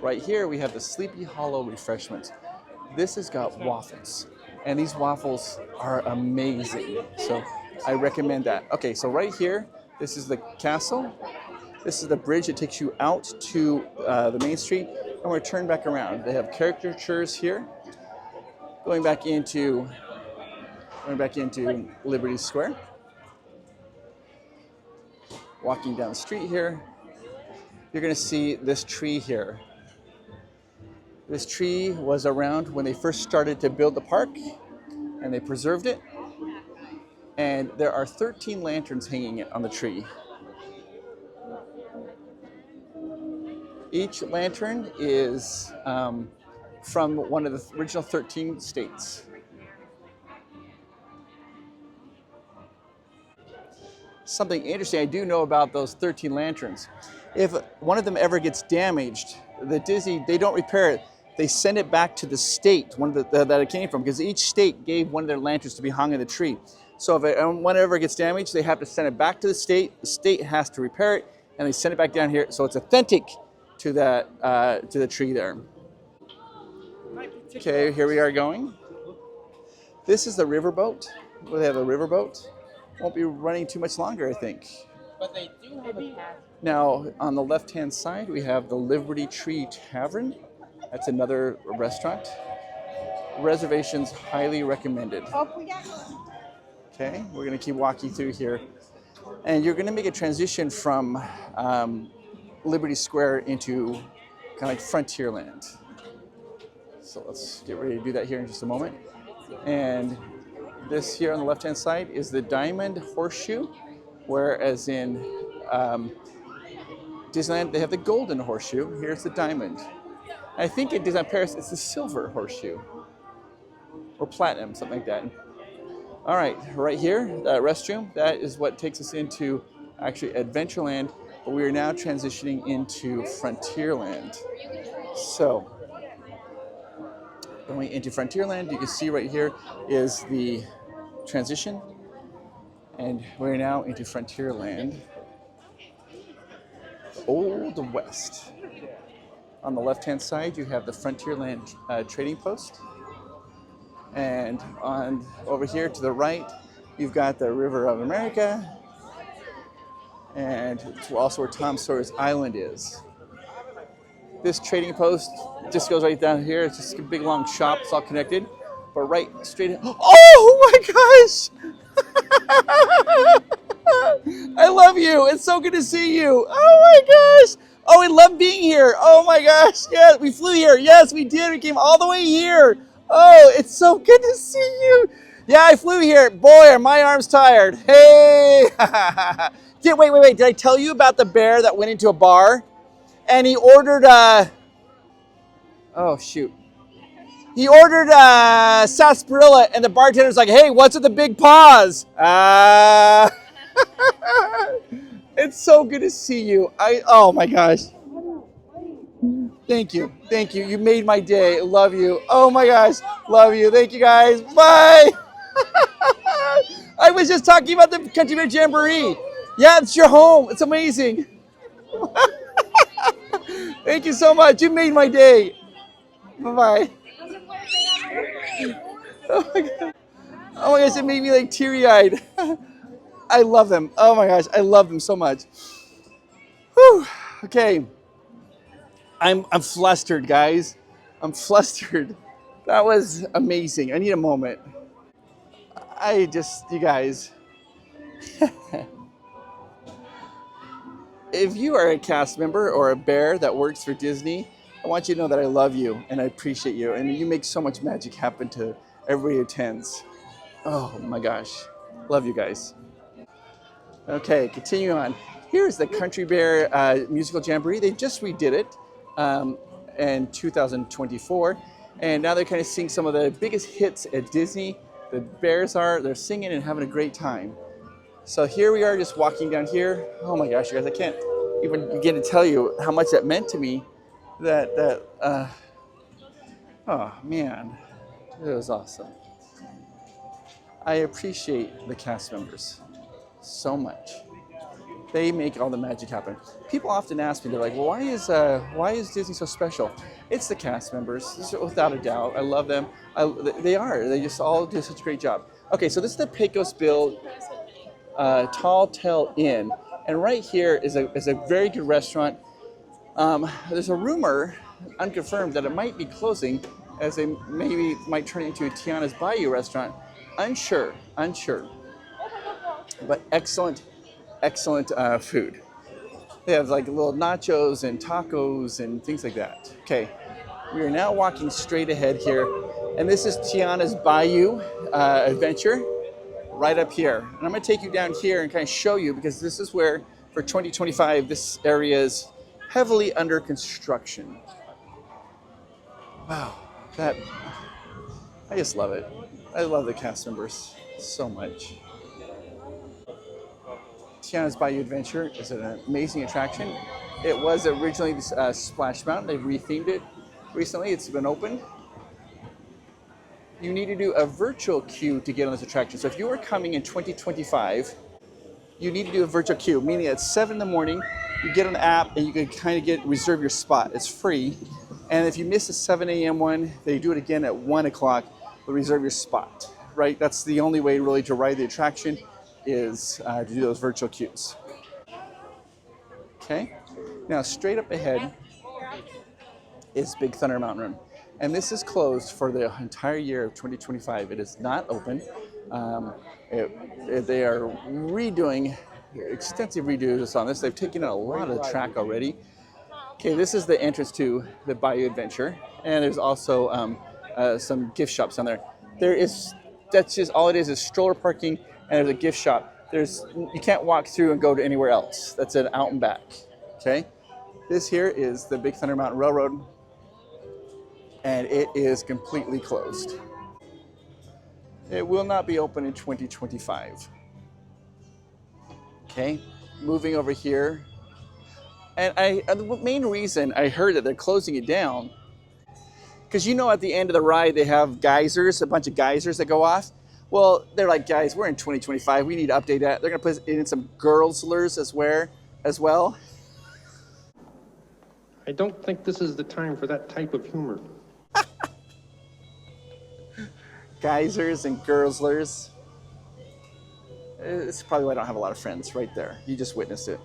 Right here we have the Sleepy Hollow refreshments. This has got waffles, and these waffles are amazing. So I recommend that. Okay, so right here, this is the castle. This is the bridge that takes you out to the main street, and we're turned back around. They have caricatures here, going back into Liberty Square. Walking down the street here, you're going to see this tree here. This tree was around when they first started to build the park, and they preserved it. And there are 13 lanterns hanging on the tree. Each lantern is from one of the original 13 states. Something interesting I do know about those 13 lanterns. If one of them ever gets damaged, the Disney, they don't repair it. They send it back to the state that it came from, because each state gave one of their lanterns to be hung in the tree. So if one ever gets damaged, they have to send it back to the state. The state has to repair it, and they send it back down here, so it's authentic to that to the tree there. Okay, here we are going. This is the riverboat. They have a riverboat. Won't be running too much longer, I think. But they do have a pass. Now, on the left-hand side, we have the Liberty Tree Tavern. That's another restaurant. Reservations highly recommended. Okay, we're going to keep walking through here. And you're going to make a transition from Liberty Square into kind of like Frontierland. So let's get ready to do that here in just a moment. And this here on the left-hand side is the Diamond Horseshoe, whereas in Disneyland, they have the Golden Horseshoe. Here's the Diamond. I think in Disneyland Paris, it's the Silver Horseshoe, or Platinum, something like that. All right, right here, that restroom, that is what takes us into actually Adventureland, but we are now transitioning into Frontierland. So, going into Frontierland, you can see right here is the transition, and we're now into Frontierland. Old West. On the left-hand side, you have the Frontierland trading post. And over here to the right, you've got the River of America. And it's also where Tom Sawyer's Island is. This trading post just goes right down here. It's just a big long shop. It's all connected. But right straight in. Oh my gosh! I love you. It's so good to see you. Oh my gosh! Oh, we love being here. Oh my gosh. Yes, we flew here. Yes, we did. We came all the way here. Oh, it's so good to see you. Yeah, I flew here. Boy, are my arms tired. Hey. Wait. Did I tell you about the bear that went into a bar and he ordered oh shoot. He ordered sarsaparilla, and the bartender's like, "Hey, what's with the big paws?" It's so good to see you. Oh my gosh. Thank you. You made my day. Love you. Oh my gosh. Love you. Thank you guys. Bye. I was just talking about the Country Bear Jamboree. Yeah, it's your home. It's amazing. Thank you so much. You made my day. Bye-bye. Oh my God. Oh my gosh, it made me like teary-eyed. I love them. Oh my gosh, I love them so much. Whew. Okay. I'm flustered, guys. I'm flustered. That was amazing. I need a moment. You guys. If you are a cast member or a bear that works for Disney, I want you to know that I love you and I appreciate you. And you make so much magic happen to everybody who attends. Oh my gosh. Love you guys. Okay, continue on. Here's the Country Bear Musical Jamboree. They just redid it in 2024. And now they're kind of seeing some of the biggest hits at Disney. The bears they're singing and having a great time. So here we are just walking down here. Oh my gosh, you guys, I can't even begin to tell you how much that meant to me. Oh man, it was awesome. I appreciate the cast members so much. They make all the magic happen. People often ask me, they're like, well, why is Disney so special? It's the cast members, without a doubt. I love them. They just all do such a great job. Okay, so this is the Pecos Bill Tall Tale Inn. And right here is a very good restaurant. There's a rumor, unconfirmed, that it might be closing, as they maybe might turn it into a Tiana's Bayou restaurant. Unsure. But excellent food. They have like little nachos and tacos and things like that. Okay, we are now walking straight ahead here, and this is Tiana's Bayou Adventure, right up here. And I'm going to take you down here and kind of show you, because this is where, for 2025, this area is heavily under construction. Wow, I just love it. I love the cast members so much. Tiana's Bayou Adventure is an amazing attraction. It was originally Splash Mountain. They've rethemed it recently. It's been open. You need to do a virtual queue to get on this attraction. So if you are coming in 2025, you need to do a virtual queue, meaning at 7 in the morning, you get on the app and you can kind of reserve your spot. It's free. And if you miss the 7 a.m. one, they do it again at 1 o'clock to reserve your spot, right? That's the only way really to ride the attraction, is to do those virtual queues. Okay, now straight up ahead is Big Thunder Mountain Run. And this is closed for the entire year of 2025. It is not open. They are redoing, extensive redos on this. They've taken out a lot of the track already. Okay, this is the entrance to the Bayou Adventure. And there's also some gift shops on there. That's just all it is stroller parking, and there's a gift shop. You can't walk through and go to anywhere else. That's an out and back, okay? This here is the Big Thunder Mountain Railroad, and it is completely closed. It will not be open in 2025. Okay, moving over here. And the main reason I heard that they're closing it down, because at the end of the ride they have geysers, a bunch of geysers that go off. Well, they're like, guys, we're in 2025. We need to update that. They're going to put in some girls slurs as well. I don't think this is the time for that type of humor. Geysers and girls slurs. It's probably why I don't have a lot of friends right there. You just witnessed it.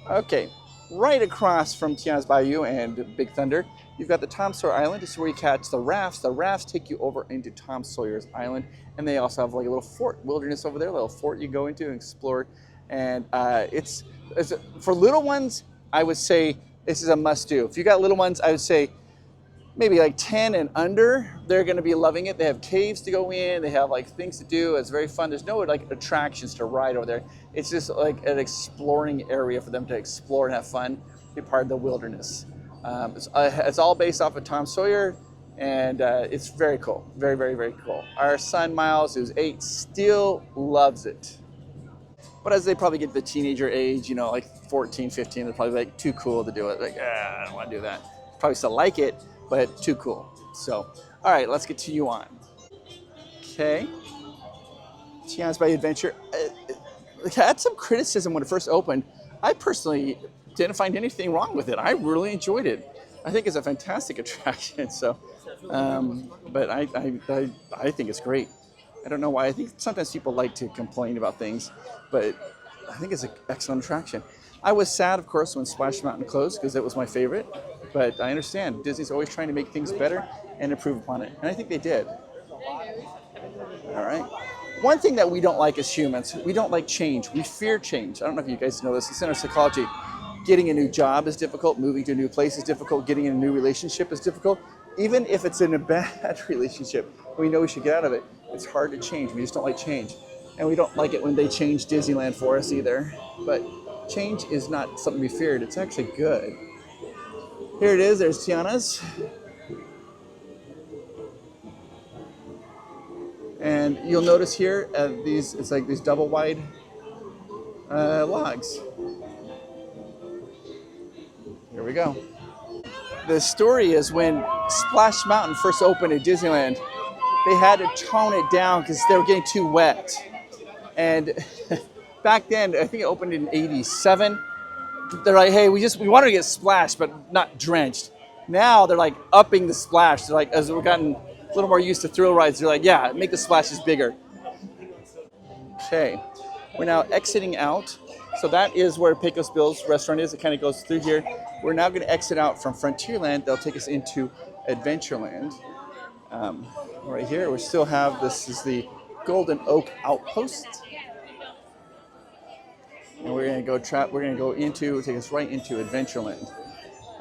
Okay, right across from Tiana's Bayou and Big Thunder, you've got the Tom Sawyer Island. This is where you catch the rafts. The rafts take you over into Tom Sawyer's Island, and they also have like a little fort, wilderness over there, a little fort you go into and explore. And it's for little ones, I would say this is a must-do. If you got little ones, I would say maybe like 10 and under, they're going to be loving it. They have caves to go in. They have like things to do. It's very fun. There's no like attractions to ride over there. It's just like an exploring area for them to explore and have fun, be part of the wilderness. It's all based off of Tom Sawyer, and it's very cool. Very, very, very cool. Our son Miles, who's 8, still loves it. But as they probably get to the teenager age, like 14, 15, they're probably like too cool to do it. Like, I don't want to do that. Probably still like it, but too cool. So, all right, let's continue on. Okay. Tiana's Bayou Adventure. It had some criticism when it first opened. I personally didn't find anything wrong with it. I really enjoyed it. I think it's a fantastic attraction. So, but I think it's great. I don't know why. I think sometimes people like to complain about things, but I think it's an excellent attraction. I was sad, of course, when Splash Mountain closed because it was my favorite, but I understand Disney's always trying to make things better and improve upon it, and I think they did. All right. One thing that we don't like as humans, we don't like change. We fear change. I don't know if you guys know this. It's in our psychology. Getting a new job is difficult. Moving to a new place is difficult. Getting in a new relationship is difficult. Even if it's in a bad relationship, we know we should get out of it. It's hard to change. We just don't like change. And we don't like it when they change Disneyland for us either. But change is not something to be feared. It's actually good. Here it is. There's Tiana's. And you'll notice here, it's like these double wide logs. Here we go. The story is when Splash Mountain first opened at Disneyland, they had to tone it down because they were getting too wet. And back then, I think it opened in '87. They're like, hey, we wanted to get splashed, but not drenched. Now they're like upping the splash. They're like, as we've gotten a little more used to thrill rides, they're like, yeah, make the splashes bigger. Okay, we're now exiting out. So that is where Pecos Bill's restaurant is. It kind of goes through here. We're now going to exit out from Frontierland. They'll take us into Adventureland. Right here, we still have, this is the Golden Oak Outpost. And we're going to go take us right into Adventureland.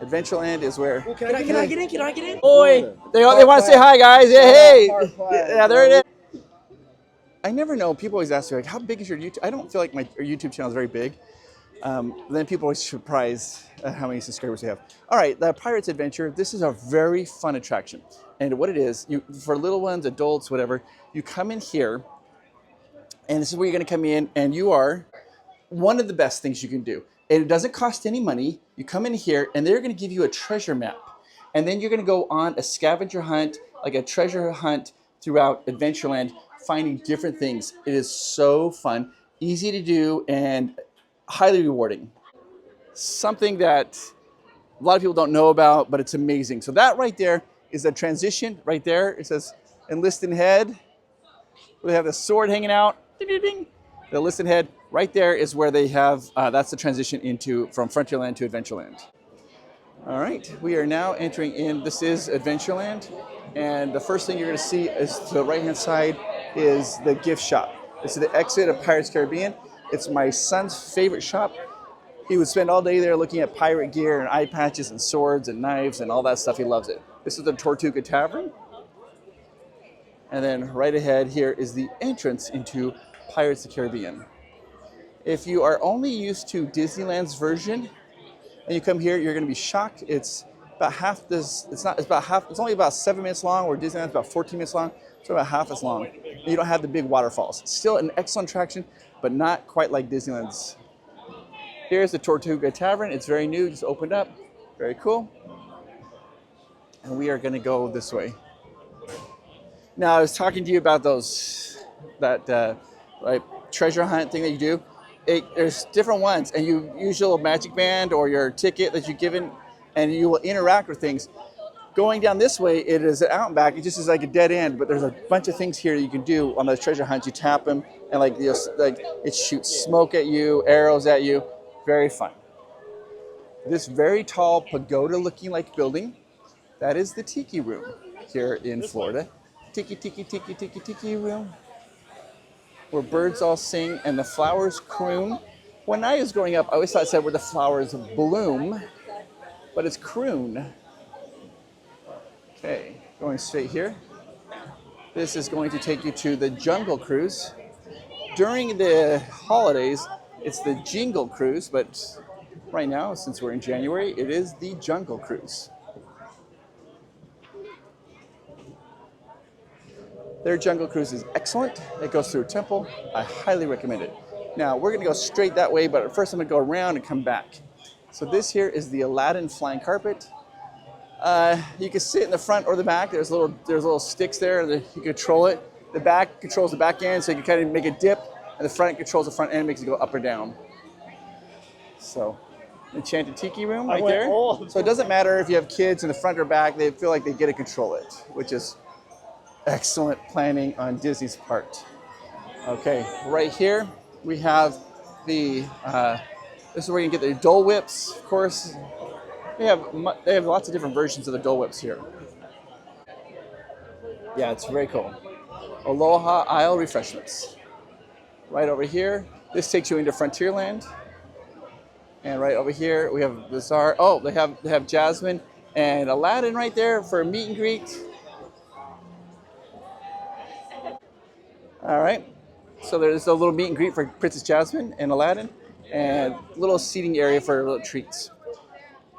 Adventureland is where... Can I get in? Can I get in? Boy, they want to say hi, guys. Yeah, hey. Yeah, there it is. I never know. People always ask me, like, how big is your YouTube? I don't feel like my YouTube channel is very big. Then people are always surprised at how many subscribers they have. All right, the Pirates Adventure. This is a very fun attraction. And what it is, for little ones, adults, whatever, you come in here, and this is where you're going to come in, and you are one of the best things you can do. And it doesn't cost any money. You come in here, and they're going to give you a treasure map. And then you're going to go on a scavenger hunt, like a treasure hunt throughout Adventureland, finding different things. It is so fun, easy to do, and highly rewarding. Something that a lot of people don't know about, but it's amazing. So that right there is a transition right there. It says enlisted head. We have the sword hanging out. Ding, ding, ding. The enlisted head right there is where they have, that's the transition from Frontierland to Adventureland. All right, we are now entering in. This is Adventureland. And the first thing you're going to see is to the right-hand side is the gift shop. This is the exit of Pirates Caribbean. It's my son's favorite shop. He would spend all day there looking at pirate gear and eye patches and swords and knives and all that stuff. He loves it. This is the Tortuga Tavern. And then right ahead here is the entrance into Pirates of the Caribbean. If you are only used to Disneyland's version and you come here, you're going to be shocked. It's about half this. It's only about 7 minutes long, where Disneyland's about 14 minutes long. So about half as long. And you don't have the big waterfalls. It's still an excellent attraction, but not quite like Disneyland's. Here's the Tortuga Tavern. It's very new, just opened up. Very cool. And we are going to go this way. Now, I was talking to you about that treasure hunt thing that you do. There's different ones, and you use your little magic band or your ticket that you've given, and you will interact with things. Going down this way, it is out and back. It just is like a dead end, but there's a bunch of things here you can do on those treasure hunts. You tap them, and it shoots smoke at you, arrows at you. Very fun. This very tall pagoda-looking like building, that is the Tiki Room here in Florida. Tiki, tiki, tiki, tiki, tiki room, where birds all sing and the flowers croon. When I was growing up, I always thought it said where the flowers bloom, but it's croon. Okay, going straight here. This is going to take you to the Jungle Cruise. During the holidays, it's the Jingle Cruise, but right now, since we're in January, it is the Jungle Cruise. Their Jungle Cruise is excellent. It goes through a temple. I highly recommend it. Now, we're going to go straight that way, but first I'm going to go around and come back. So this here is the Aladdin Flying Carpet. You can sit in the front or the back. There's little sticks there that you control it. The back controls the back end, so you can kind of make a dip, and the front controls the front end, makes it go up or down. So, Enchanted Tiki Room right there. So it doesn't matter if you have kids in the front or back, they feel like they get to control it, which is excellent planning on Disney's part. Okay, right here we have the, this is where you can get the Dole Whips, of course. They have lots of different versions of the Dole Whips here. Yeah, it's very cool. Aloha Isle Refreshments. Right over here, this takes you into Frontierland. And right over here we have Bazaar. Oh, they have Jasmine and Aladdin right there for a meet and greet. All right, so there's a little meet and greet for Princess Jasmine and Aladdin, and a little seating area for little treats.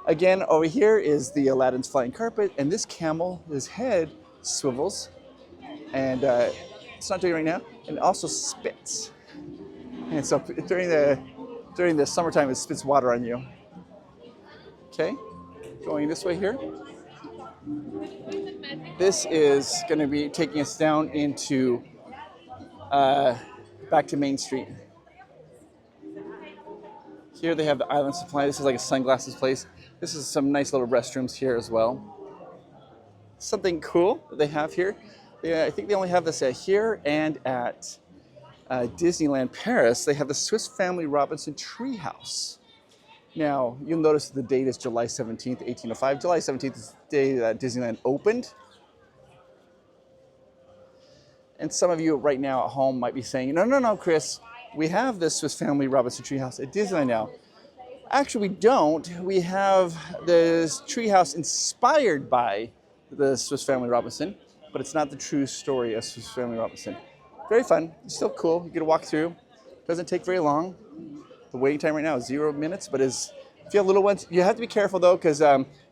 Again, over here is the Aladdin's Flying Carpet, and this camel, his head swivels, and it's not doing it right now, and it also spits. And so during the summertime, it spits water on you. Okay, going this way here. this is going to be taking us down into back to Main Street. Here they have the Island Supply. This is like a sunglasses place. This is some nice little restrooms here as well. Something cool that they have here. Yeah, I think they only have this at here and at Disneyland Paris. They have the Swiss Family Robinson Treehouse. Now, you'll notice the date is July 17th, 1805. July 17th is the day that Disneyland opened. And some of you right now at home might be saying, no, Chris, we have this Swiss Family Robinson Treehouse at Disneyland now. Actually, we don't. We have this treehouse inspired by the Swiss Family Robinson, but it's not the true story of Swiss Family Robinson. Very fun. It's still cool. You get to walk through. Doesn't take very long. The waiting time right now is 0 minutes, but if you have little ones, you have to be careful though, because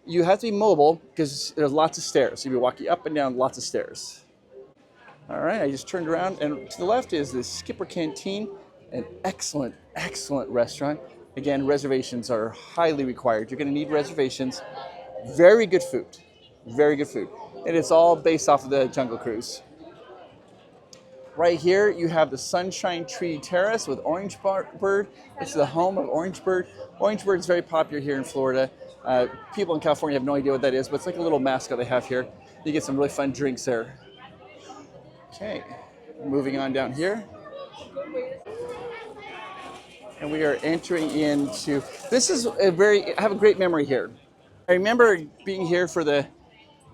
you have to be mobile because there's lots of stairs. You'll be walking up and down lots of stairs. All right, I just turned around, and to the left is the Skipper Canteen, an excellent, excellent restaurant. Again, reservations are highly required. You're going to need reservations. Very good food. Very good food. And it's all based off of the Jungle Cruise. Right here, you have the Sunshine Tree Terrace with Orange Bird. This is the home of Orange Bird. Orange Bird is very popular here in Florida. People in California have no idea what that is, but it's like a little mascot they have here. You get some really fun drinks there. Okay, moving on down here. And we are entering into, this is I have a great memory here. I remember being here for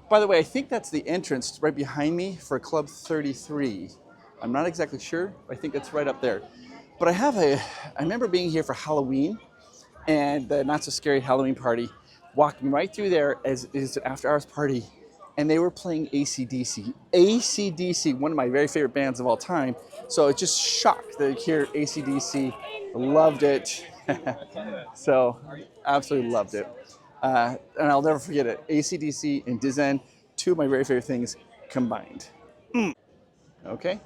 by the way, I think that's the entrance right behind me for Club 33. I'm not exactly sure. I think it's right up there. But I remember being here for Halloween and the Not So Scary Halloween party, walking right through there as it's an after hours party, and they were playing AC/DC. AC/DC, one of my very favorite bands of all time. So it just shocked to hear AC/DC. Loved it. So absolutely loved it. And I'll never forget it. AC/DC and Disneyland, two of my very favorite things combined. Okay.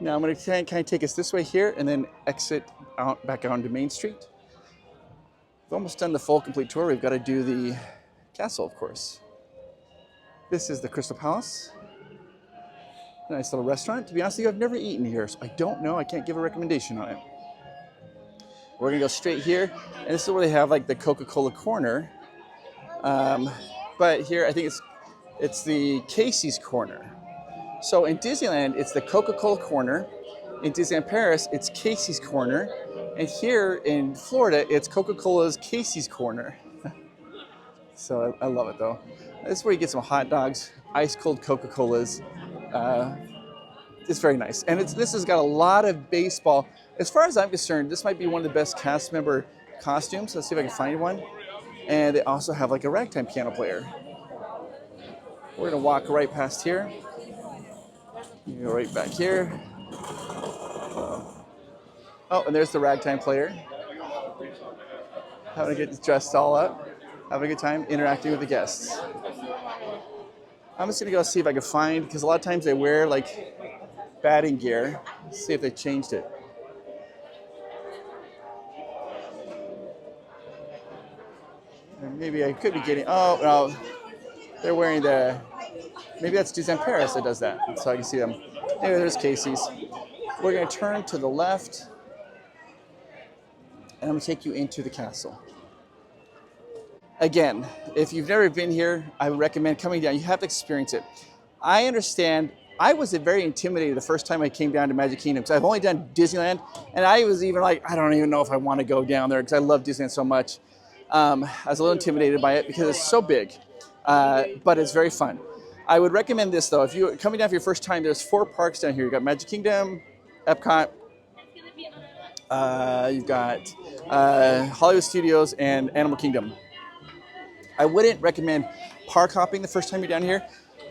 Now I'm going to kind of take us this way here and then exit back onto Main Street. We've almost done the full complete tour. We've got to do the castle, of course. This is the Crystal Palace. Nice little restaurant. To be honest with you, I've never eaten here, so I don't know. I can't give a recommendation on it. We're going to go straight here. And this is where they have like the Coca-Cola corner. But here, I think it's the Casey's corner. So in Disneyland, it's the Coca-Cola corner. In Disneyland Paris, it's Casey's corner. And here in Florida, it's Coca-Cola's Casey's corner. So I love it though. This is where you get some hot dogs, ice cold Coca-Colas. It's very nice. And this has got a lot of baseball. As far as I'm concerned, this might be one of the best cast member costumes. Let's see if I can find one. And they also have like a ragtime piano player. We're gonna walk right past here. You go right back here. Oh, and there's the ragtime player. Having to get dressed all up. Having a good time interacting with the guests. I'm just gonna go see if I can find, because a lot of times they wear like batting gear. Let's see if they changed it. And maybe I could be getting, oh, no. They're wearing maybe that's Disneyland Paris that does that. So I can see them. Anyway, there's Casey's. We're gonna turn to the left. And I'm gonna take you into the castle. Again, if you've never been here, I would recommend coming down. You have to experience it. I understand. I was very intimidated the first time I came down to Magic Kingdom because I've only done Disneyland, and I was even like, I don't even know if I want to go down there because I love Disneyland so much. I was a little intimidated by it because it's so big, but it's very fun. I would recommend this though. If you're coming down for your first time, there's 4 parks down here. You've got Magic Kingdom, Epcot, you've got Hollywood Studios, and Animal Kingdom. I wouldn't recommend park hopping the first time you're down here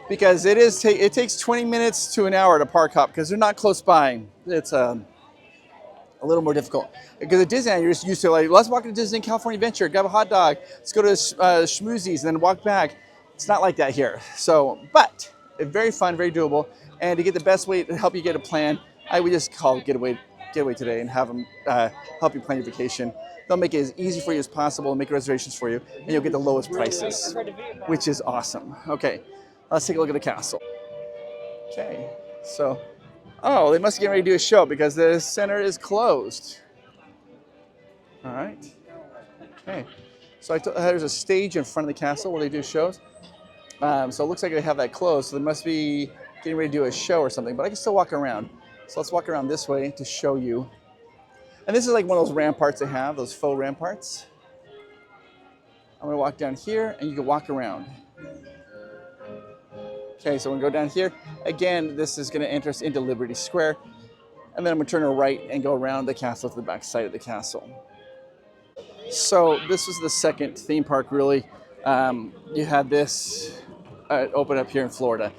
because it takes 20 minutes to an hour to park hop because they're not close by. It's a little more difficult. Because at Disneyland, you're just used to like, let's walk to Disney California Adventure, grab a hot dog, let's go to Schmoozies, and then walk back. It's not like that here. So, but very fun, very doable. And to get the best way to help you get a plan, I would just call Getaway today and have them help you plan your vacation. They'll make it as easy for you as possible and make reservations for you, and you'll get the lowest prices, which is awesome. Okay, Let's take a look at the castle. Okay, so, oh, they must get ready to do a show because the center is closed. All right. Okay, so there's a stage in front of the castle where they do shows. So it looks like they have that closed, so they must be getting ready to do a show or something, but I can still walk around. So let's walk around this way to show you. And this is like one of those ramparts they have, those faux ramparts. I'm gonna walk down here and you can walk around. Okay, so we're gonna go down here. Again, this is gonna enter us into Liberty Square. And then I'm gonna turn right and go around the castle to the back side of the castle. So this was the second theme park, really. You had this open up here in Florida.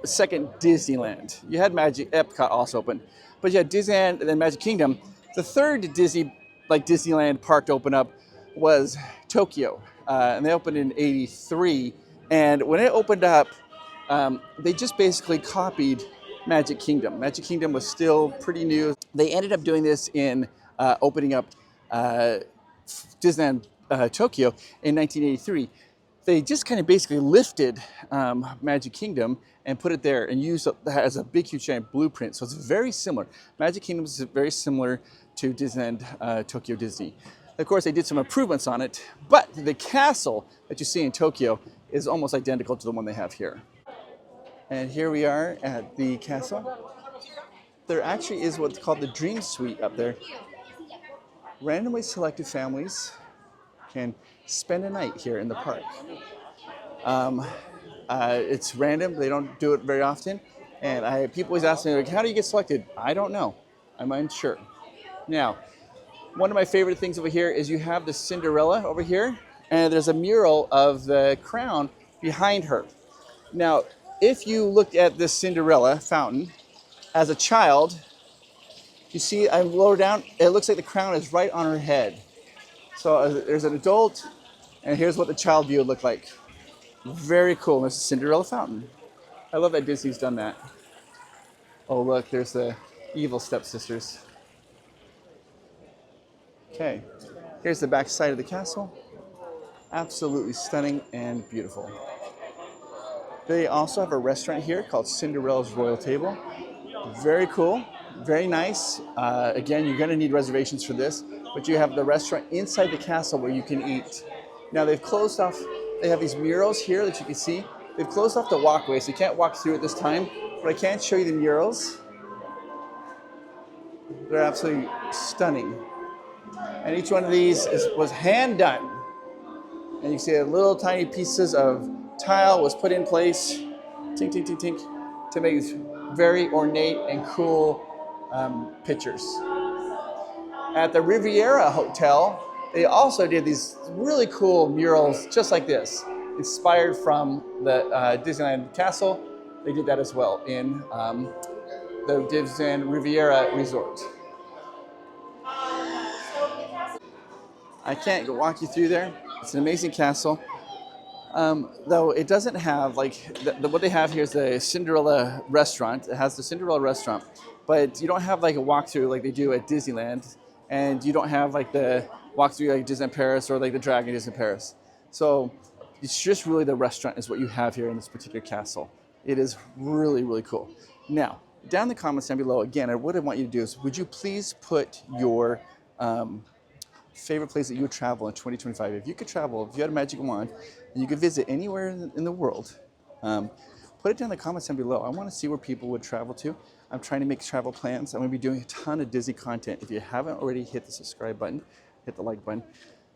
The second Disneyland. You had Epcot also open, but you had Disneyland and then Magic Kingdom. The third Disneyland park to open up was Tokyo, and they opened in '83. And when it opened up, they just basically copied Magic Kingdom. Magic Kingdom was still pretty new. They ended up doing this in opening up Disneyland Tokyo in 1983. They just kind of basically lifted Magic Kingdom and put it there and used that as a big, huge, giant blueprint. So it's very similar. Magic Kingdom is very similar to Disneyland Tokyo Disney. Of course, they did some improvements on it, but the castle that you see in Tokyo is almost identical to the one they have here. And here we are at the castle. There actually is what's called the Dream Suite up there. Randomly selected families can spend a night here in the park. It's random. They don't do it very often. And people always ask me, like, how do you get selected? I don't know. I'm unsure. Now, one of my favorite things over here is you have the Cinderella over here, and there's a mural of the crown behind her. Now, if you look at this Cinderella fountain as a child, you see I'm lower down, it looks like the crown is right on her head. So there's an adult, and here's what the child view would look like. Very cool. There's a Cinderella fountain. I love that Disney's done that. Oh, look, there's the evil stepsisters. Okay, here's the back side of the castle. Absolutely stunning and beautiful. They also have a restaurant here called Cinderella's Royal Table. Very cool, very nice. Again, you're gonna need reservations for this, but you have the restaurant inside the castle where you can eat. Now they've closed off, they have these murals here that you can see. They've closed off the walkway, so you can't walk through it this time, but I can show you the murals. They're absolutely stunning. And each one of these was hand done. And you can see little tiny pieces of tile was put in place, tink, tink, tink, tink, to make these very ornate and cool pictures. At the Riviera Hotel, they also did these really cool murals just like this, inspired from the Disneyland Castle. They did that as well in the Disneyland Riviera Resort. I can't walk you through there. It's an amazing castle. Though it doesn't have, like, what they have here is the Cinderella restaurant. It has the Cinderella restaurant, but you don't have like a walkthrough like they do at Disneyland, and you don't have like the walkthrough like Disneyland Paris or like the Dragon Disney Paris. So it's just really the restaurant is what you have here in this particular castle. It is really, really cool. Now, down in the comments down below, again, what I want you to do is, would you please put your favorite place that you would travel in 2025? If you could travel, if you had a magic wand, and you could visit anywhere in the world, put it down in the comments down below. I want to see where people would travel to. I'm trying to make travel plans. I'm going to be doing a ton of Disney content. If you haven't already, hit the subscribe button, hit the like button.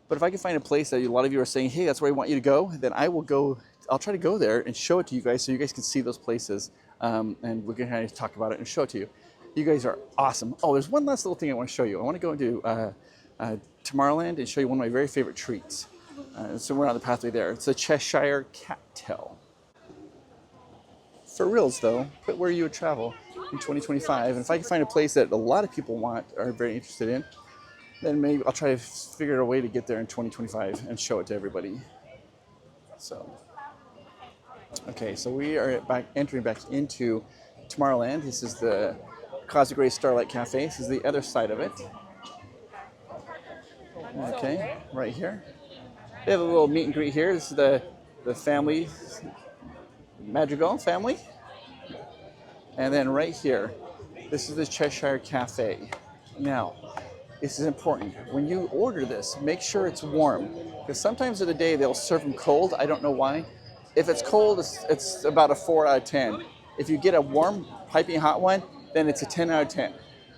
But if I can find a place that a lot of you are saying, hey, that's where I want you to go, then I will go. I'll try to go there and show it to you guys so you guys can see those places, and we can kind of talk about it and show it to you. You guys are awesome. Oh, there's one last little thing I want to show you. I want to go into Tomorrowland and show you one of my very favorite treats. Somewhere on the pathway there. It's a Cheshire Cattail. For reals though, put where you would travel in 2025. And if I can find a place that a lot of people are very interested in, then maybe I'll try to figure out a way to get there in 2025 and show it to everybody. So, okay, so we are entering back into Tomorrowland. This is the Cosmic Ray Starlight Cafe. This is the other side of it. Okay, right here. They have a little meet and greet here. This is the family Madrigal family. And then right here, this is the Cheshire Cafe. Now, this is important. When you order this, make sure it's warm. Because sometimes of the day they'll serve them cold. I don't know why. If it's cold, it's about a 4 out of 10. If you get a warm, piping hot one, then it's a 10 out of 10.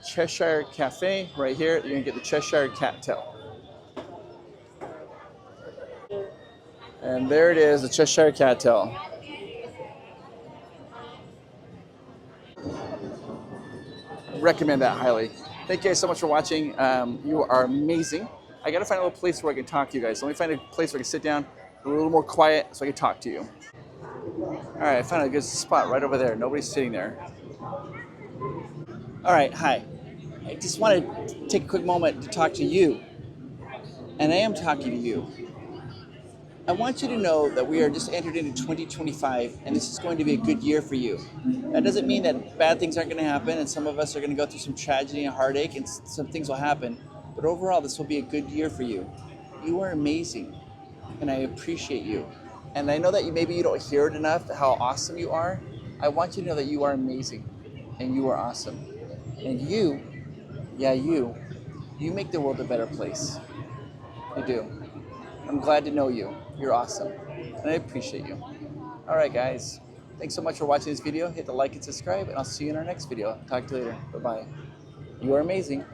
Cheshire Cafe, right here, you're gonna get the Cheshire Cattail. And there it is, the Cheshire Cattail. Recommend that highly. Thank you guys so much for watching. You are amazing. I gotta find a little place where I can talk to you guys. So let me find a place where I can sit down, a little more quiet, so I can talk to you. All right, I found a good spot right over there. Nobody's sitting there. All right, hi. I just want to take a quick moment to talk to you. And I am talking to you. I want you to know that we are just entered into 2025, and this is going to be a good year for you. That doesn't mean that bad things aren't going to happen, and some of us are going to go through some tragedy and heartache, and some things will happen. But overall, this will be a good year for you. You are amazing, and I appreciate you. And I know that maybe you don't hear it enough, how awesome you are. I want you to know that you are amazing, and you are awesome. And you, yeah, you make the world a better place. You do. I'm glad to know you. You're awesome, and I appreciate you. All right, guys. Thanks so much for watching this video. Hit the like and subscribe, and I'll see you in our next video. Talk to you later. Bye-bye. You are amazing.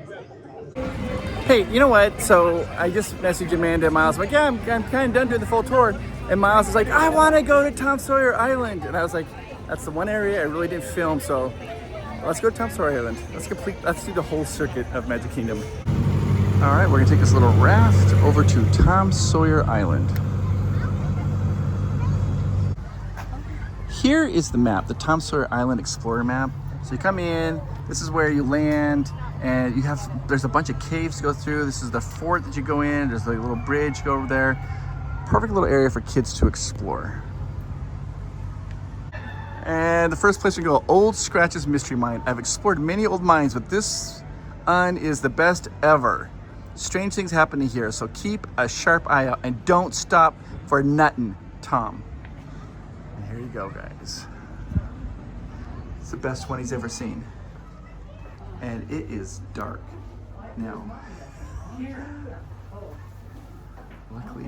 Hey, you know what? So I just messaged Amanda and Miles. I'm like, yeah, I'm kind of done doing the full tour. And Miles is like, I want to go to Tom Sawyer Island. And I was like, that's the one area I really didn't film. So let's go to Tom Sawyer Island. Let's do the whole circuit of Magic Kingdom. All right, we're gonna take this little raft over to Tom Sawyer Island. Here is the map, the Tom Sawyer Island Explorer map. So you come in, this is where you land, and there's a bunch of caves to go through. This is the fort that you go in. There's a little bridge, go over there. Perfect little area for kids to explore. And the first place we go, Old Scratch's Mystery Mine. I've explored many old mines, but this one is the best ever. Strange things happening here, so keep a sharp eye out and don't stop for nothing, Tom. And here you go, guys. It's the best one he's ever seen. And it is dark. Now, luckily,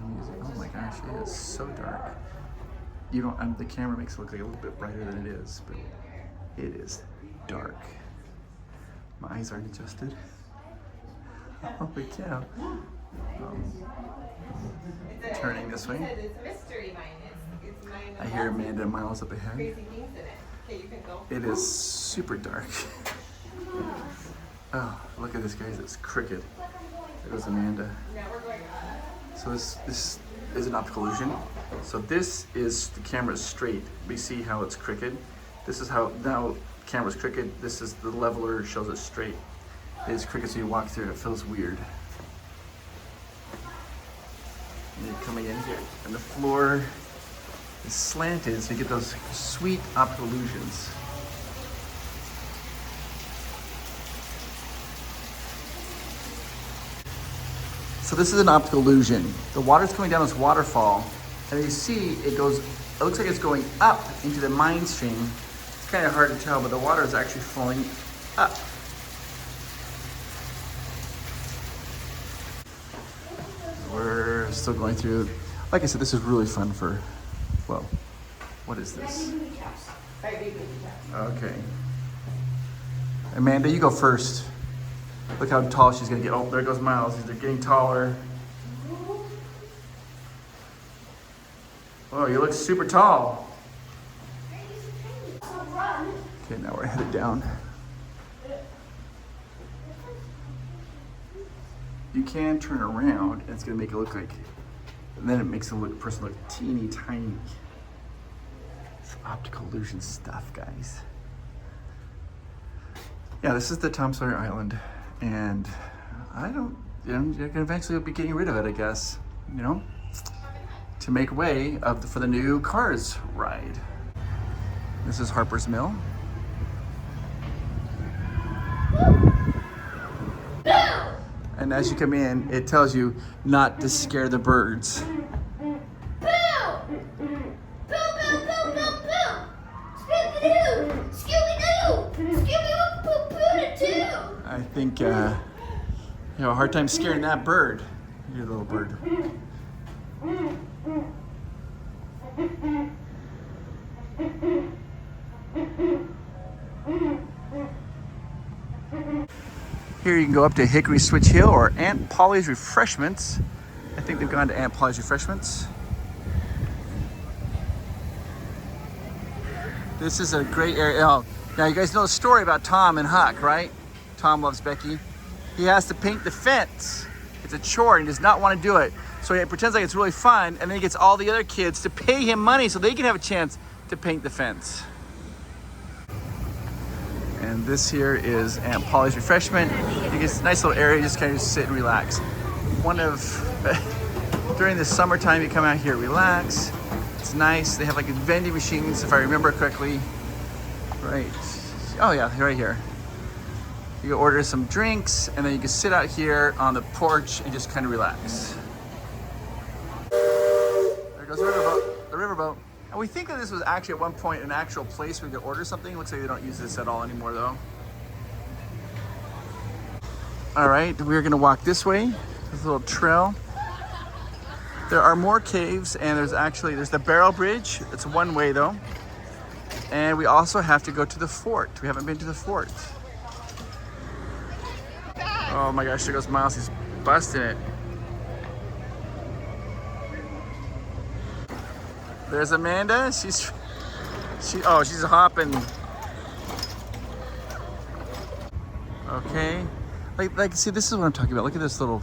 oh my gosh, it is so dark. The camera makes it look like a little bit brighter than it is, but it is dark. My eyes aren't adjusted. Holy cow. Turning this way. I hear Amanda and Miles up ahead. It is super dark. Oh, look at this, guys. It's crooked. There goes Amanda. So this is an optical illusion. So this is the camera's straight. We see how it's crooked. This is how now the camera's crooked. This is the leveler shows it straight. It's crooked, so you walk through it. It feels weird. And you're coming in here, and the floor is slanted, so you get those sweet optical illusions. So this is an optical illusion. The water's coming down this waterfall, and you see it looks like it's going up into the mine stream. It's kind of hard to tell, but the water is actually flowing up. We're still going through, like I said, this is really fun for, well, what is this? Okay. Amanda, you go first. Look how tall she's gonna get. Oh, there goes Miles. They're getting taller. Oh, you look super tall. Okay, now we're headed down. You can turn around, and it's gonna make it look like, and then it makes the person look teeny tiny. It's optical illusion stuff, guys. Yeah, this is the Tom Sawyer Island, and you're gonna eventually be getting rid of it, I guess, to make way for the new Cars ride. This is Harper's Mill. And as you come in, it tells you not to scare the birds. I think you have a hard time scaring that bird. Your little bird. Here you can go up to Hickory Switch Hill or Aunt Polly's Refreshments. I think they've gone to Aunt Polly's Refreshments. This is a great area. Oh, now you guys know the story about Tom and Huck, right? Tom loves Becky. He has to paint the fence. It's a chore and he does not want to do it. So he pretends like it's really fun, and then he gets all the other kids to pay him money so they can have a chance to paint the fence. And this here is Aunt Polly's Refreshment. You get a nice little area, just kind of sit and relax. During the summertime, you come out here, relax. It's nice. They have like vending machines, if I remember correctly. Right. Oh yeah, right here. You can order some drinks, and then you can sit out here on the porch and just kind of relax. There goes the riverboat. The riverboat. And we think that this was actually at one point an actual place where you could order something. Looks like they don't use this at all anymore though. All right, we're gonna walk this way, this little trail. There are more caves, and there's the Barrel Bridge. It's one way though. And we also have to go to the fort. We haven't been to the fort. Oh my gosh, there goes Miles, he's busting it. There's Amanda, she's hopping. Okay, like see, this is what I'm talking about. Look at this little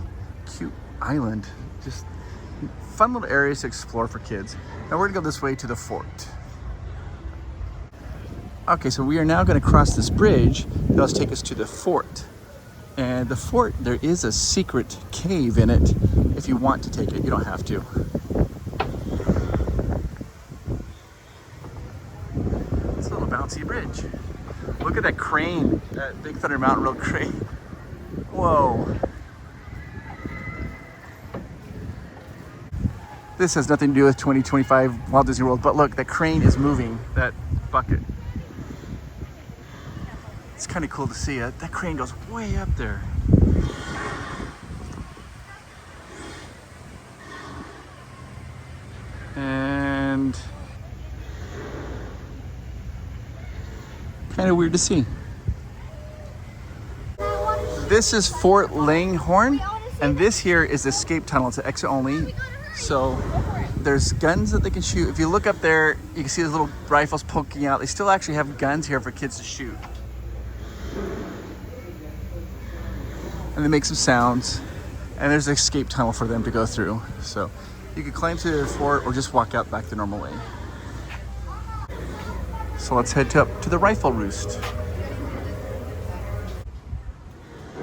cute island. Just fun little areas to explore for kids. Now we're gonna go this way to the fort. Okay, so we are now gonna cross this bridge that'll take us to the fort. And the fort, there is a secret cave in it. If you want to take it, you don't have to. It's a little bouncy bridge. Look at that crane, that Big Thunder Mountain Road crane. Whoa. This has nothing to do with 2025 Walt Disney World, but look, the crane is moving, that bucket. It's kind of cool to see it. That crane goes way up there. And kind of weird to see. This is Fort Langhorne, and this here is the escape tunnel. It's an exit only. So there's guns that they can shoot. If you look up there, you can see those little rifles poking out. They still actually have guns here for kids to shoot. And they make some sounds, and there's an escape tunnel for them to go through. So you could climb to the fort or just walk out back the normal way. So let's head up to the rifle roost.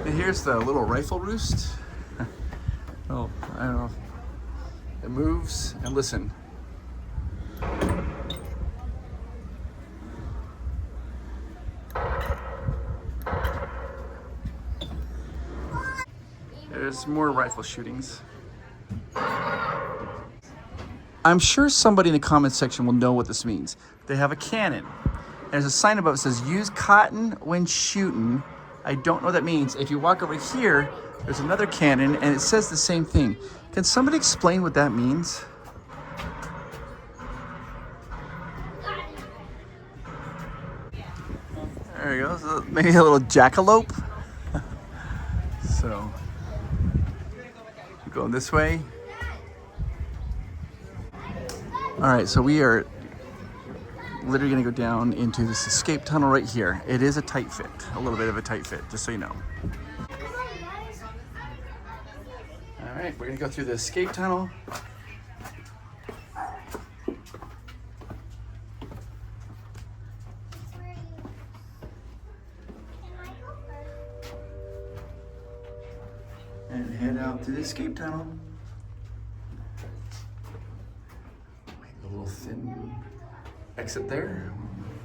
And here's the little rifle roost. Oh, I don't know. It moves, and listen. There's more rifle shootings. I'm sure somebody in the comments section will know what this means. They have a cannon. There's a sign above it that says, use cotton when shooting. I don't know what that means. If you walk over here, there's another cannon, and it says the same thing. Can somebody explain what that means? There you go. Maybe a little jackalope. So, going this way. All right, so we are literally gonna go down into this escape tunnel right here. It is a tight fit, a little bit of a tight fit, just so you know. All right, we're gonna go through the escape tunnel. And head out to the escape tunnel. Make a little thin exit there.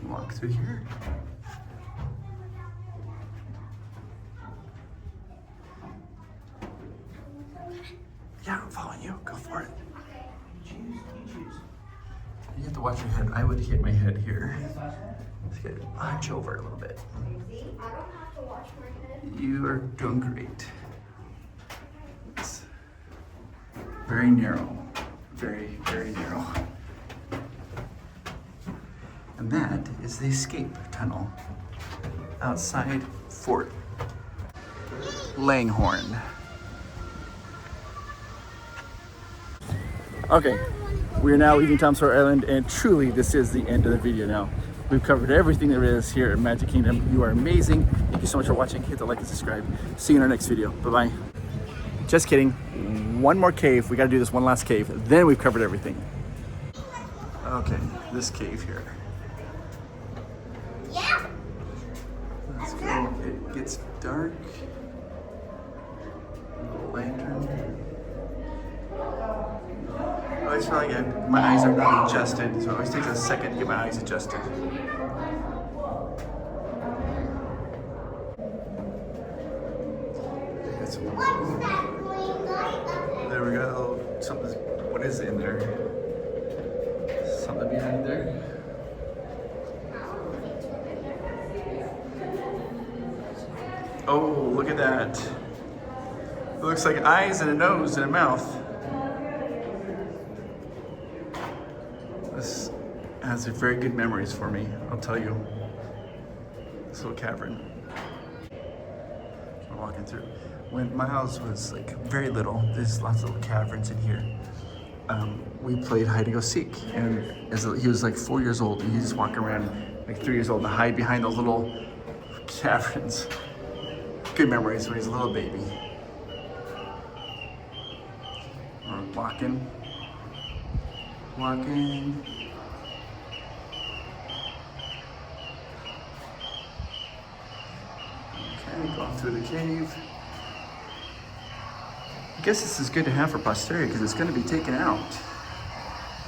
Walk through here. Yeah, I'm following you. Go for it. You choose. You have to watch your head. I would hit my head here. Let's get hunch over a little bit. You are doing great. It's very narrow. Very, very narrow. And that is the escape tunnel outside Fort Langhorne. Okay, we are now leaving Sawyer Island, and truly this is the end of the video now. We've covered everything there is here at Magic Kingdom. You are amazing. Thank you so much for watching. Hit the like and subscribe. See you in our next video. Bye-bye. Just kidding. One more cave. We got to do this one last cave. Then we've covered everything. Okay, this cave here. Yeah. Let's go. It gets dark. A little lantern. I always feel like my eyes are not adjusted, so it always takes a second to get my eyes adjusted. There we go. Something. What is in there? Something behind there. Oh, look at that. It looks like eyes and a nose and a mouth. This has very good memories for me, I'll tell you. This little cavern. We're walking through. When Miles was like very little, there's lots of little caverns in here. We played hide and go seek, and he was like 4 years old, and he just walk around like 3 years old and hide behind those little caverns. Good memories when he's a little baby. We're walking. Okay, going through the cave. I guess this is good to have for posterity because it's going to be taken out.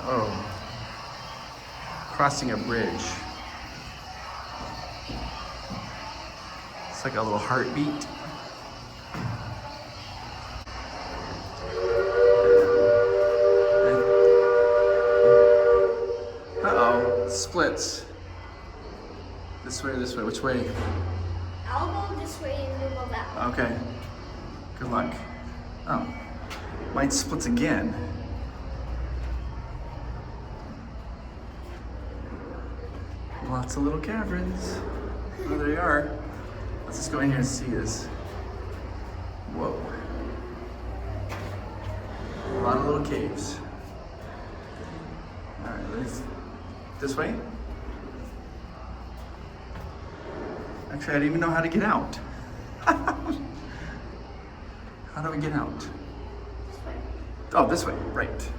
Oh. Crossing a bridge. It's like a little heartbeat. Uh-oh, splits. This way, which way? I'll go this way and you go that way. Okay, good luck. Oh, mine splits again. Lots of little caverns. Oh, there they are. Let's just go in here and see this. Whoa. A lot of little caves. All right, let's, this way? Actually, I didn't even know how to get out. How do we get out? This way. Oh, this way, right.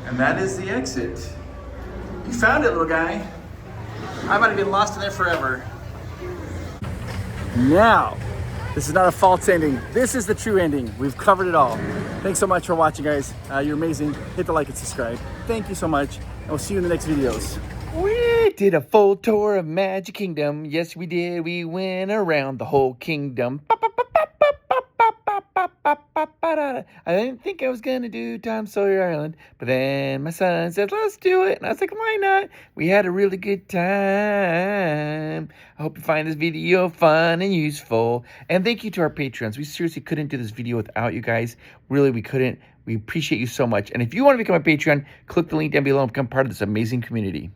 And that is the exit. You found it, little guy. I might have been lost in there forever. Now, this is not a false ending. This is the true ending. We've covered it all. Thanks so much for watching, guys. You're amazing. Hit the like and subscribe. Thank you so much, and we'll see you in the next videos. We did a full tour of Magic Kingdom. Yes, we did. We went around the whole kingdom. I didn't think I was going to do Sawyer Island, but then my son said, let's do it. And I was like, why not? We had a really good time. I hope you find this video fun and useful. And thank you to our patrons. We seriously couldn't do this video without you guys. Really, we couldn't. We appreciate you so much. And if you want to become a Patreon, click the link down below and become part of this amazing community.